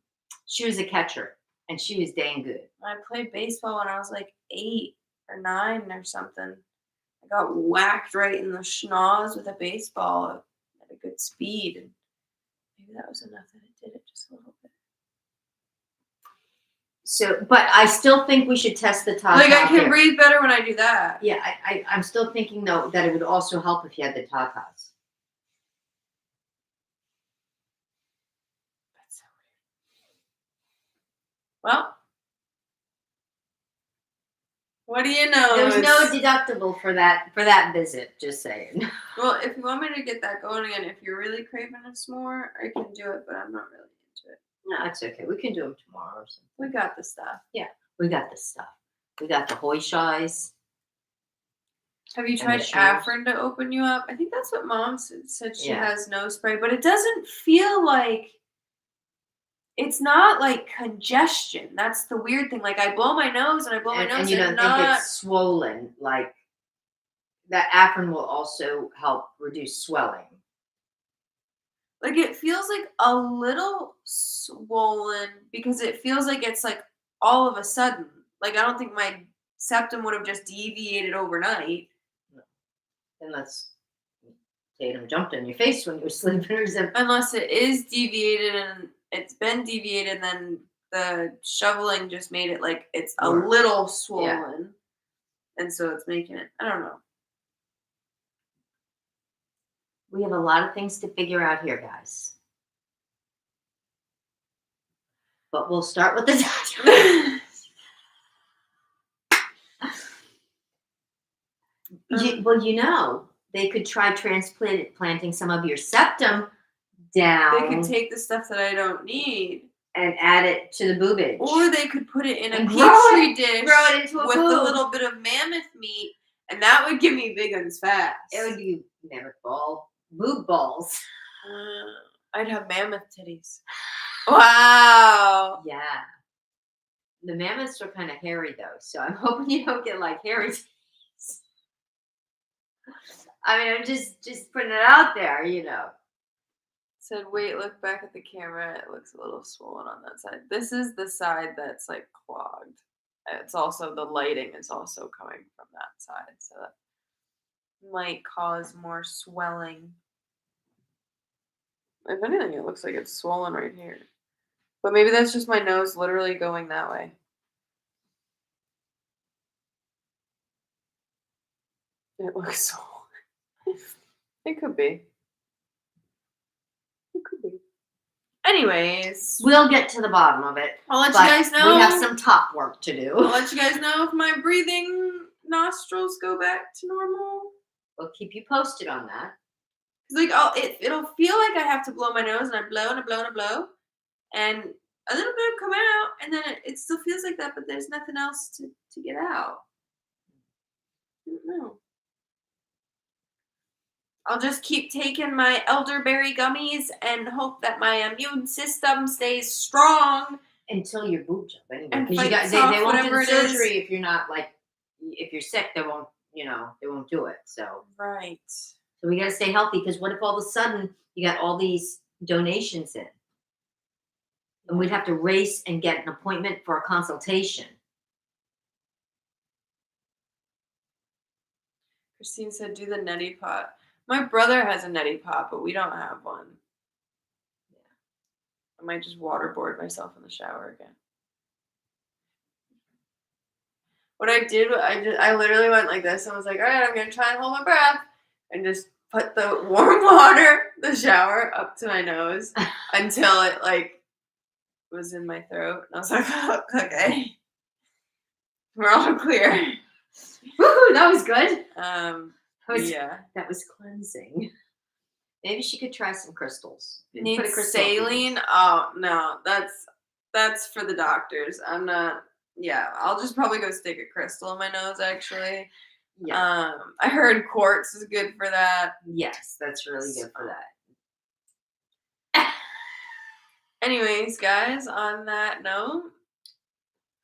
she was a catcher, and she was dang good. I played baseball when I was like 8 or 9 or something. I got whacked right in the schnoz with a baseball at a good speed, and maybe that was enough that it did it just a little bit. So, but I still think we should test the Tata. Like I can breathe better when I do that. Yeah, I'm still thinking though that it would also help if you had the Tatas. That's so weird. Well, what do you know? There's no deductible for that visit. Just saying. Well, if you want me to get that going again, if you're really craving a s'more, I can do it, but I'm not really into it. No, it's okay. We can do them tomorrow or something. We got the stuff. Yeah, we got the stuff. We got the hoy shies. Have you tried Afrin to open you up? I think that's what Mom said. She has nose spray, but it doesn't feel like. It's not like congestion. That's the weird thing. Like I blow my nose and I blow my nose, and you don't think it's swollen. Like that Afrin will also help reduce swelling. Like it feels like a little swollen because it feels like it's like all of a sudden. Like I don't think my septum would have just deviated overnight. No. Unless Tatum jumped in your face when you were sleeping or something. Unless it is deviated and it's been deviated, then the shoveling just made it like it's a little swollen. And so it's making it, I don't know. We have a lot of things to figure out here, guys. But we'll start with the doctor. They could try transplanting some of your septum down. They could take the stuff that I don't need and add it to the boobage. Or they could put it in a petri dish grow it into a with boob. a little bit of mammoth meat, and that would give me big uns fast. It would be mammoth boob balls. I'd have mammoth titties. Wow. Yeah. The mammoths are kind of hairy though, so I'm hoping you don't get like hairy titties. I mean, I'm just putting it out there, Said, wait, look back at the camera. It looks a little swollen on that side. This is the side that's like clogged. It's also the lighting is also coming from that side, so that might cause more swelling. If anything, it looks like it's swollen right here. But maybe that's just my nose literally going that way. It looks so. It could be. It could be. Anyways, We'll get to the bottom of it. I'll let you But guys know. we have some top work to do. I'll let you guys know if my breathing nostrils go back to normal. We'll keep you posted on that. Like, it'll feel like I have to blow my nose, and I blow and I blow and I blow, and a little bit will come out, and then it still feels like that, but there's nothing else to get out. I don't know. I'll just keep taking my elderberry gummies and hope that my immune system stays strong Until your boobs up anyway. and Because fights they off won't do whatever the it is. surgery if you're not like, if you're sick, they won't do it. So Right. we got to stay healthy, because what if all of a sudden you got all these donations in? And we'd have to race and get an appointment for a consultation. Christine said, do the neti pot. My brother has a neti pot, but we don't have one. Yeah. I might just waterboard myself in the shower again. What I did, I literally went like this. I was like, all right, I'm going to try and hold my breath. And just put the warm water, the shower, up to my nose until it, like, was in my throat. And I was like, oh, okay. We're all clear. Woohoo, that was good. Yeah. That was cleansing. Maybe she could try some crystals. Need saline? Oh no, that's for the doctors. I'm not. Yeah, I'll just probably go stick a crystal in my nose. Actually, Yeah. I heard quartz is good for that. Yes, that's really good for that. Anyways, guys, on that note,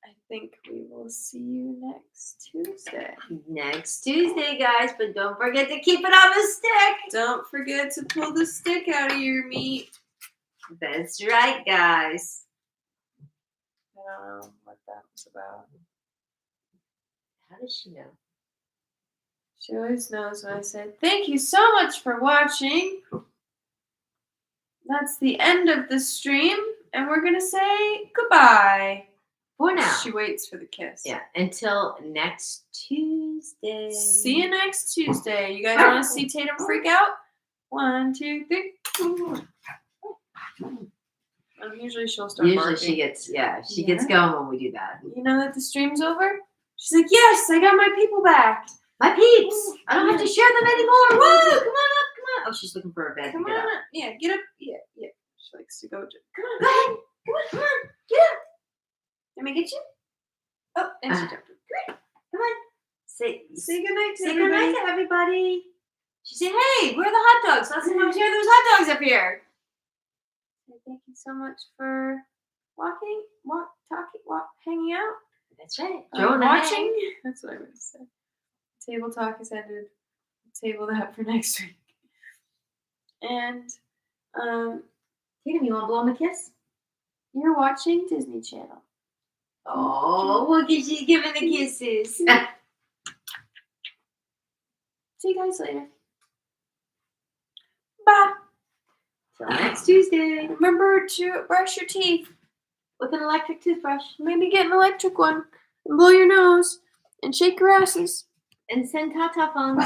I think we will see you next Tuesday. Next Tuesday, guys, but don't forget to keep it on the stick. Don't forget to pull the stick out of your meat. That's right, guys. I don't know what that was about. How does she know? She always knows when I say, thank you so much for watching. That's the end of the stream, and we're going to say goodbye. For now. She waits for the kiss. Yeah, until next Tuesday. See you next Tuesday. You guys want to see Tatum freak out? 1, 2, 3. Usually she'll start Usually barking. she gets going when we do that. You know that the stream's over? She's like, yes, I got my people back. My peeps. I don't have to share them anymore. Woo! Come on up, come on. Oh, she's looking for a bed. Come to get on up. up. Yeah, get up. Yeah. She likes to go. Come on. Go ahead. Come on. Get up. Let me get you. Oh, and she jumped. Come on. Say goodnight to say everybody. goodnight to everybody. She said, hey, where are the hot dogs? Last time I was here, there was hot dogs up here. Thank you so much for hanging out. That's right. Watching. That's what I meant to say. Table talk is ended. Table that for next week. And Tatum, you want to blow him a kiss? you're watching Disney Channel. Oh, look at she's giving the kisses. See you guys later. Bye. Till next Tuesday. Remember to brush your teeth. With an electric toothbrush. Maybe get an electric one. And blow your nose. And shake your asses. And send Tata phones.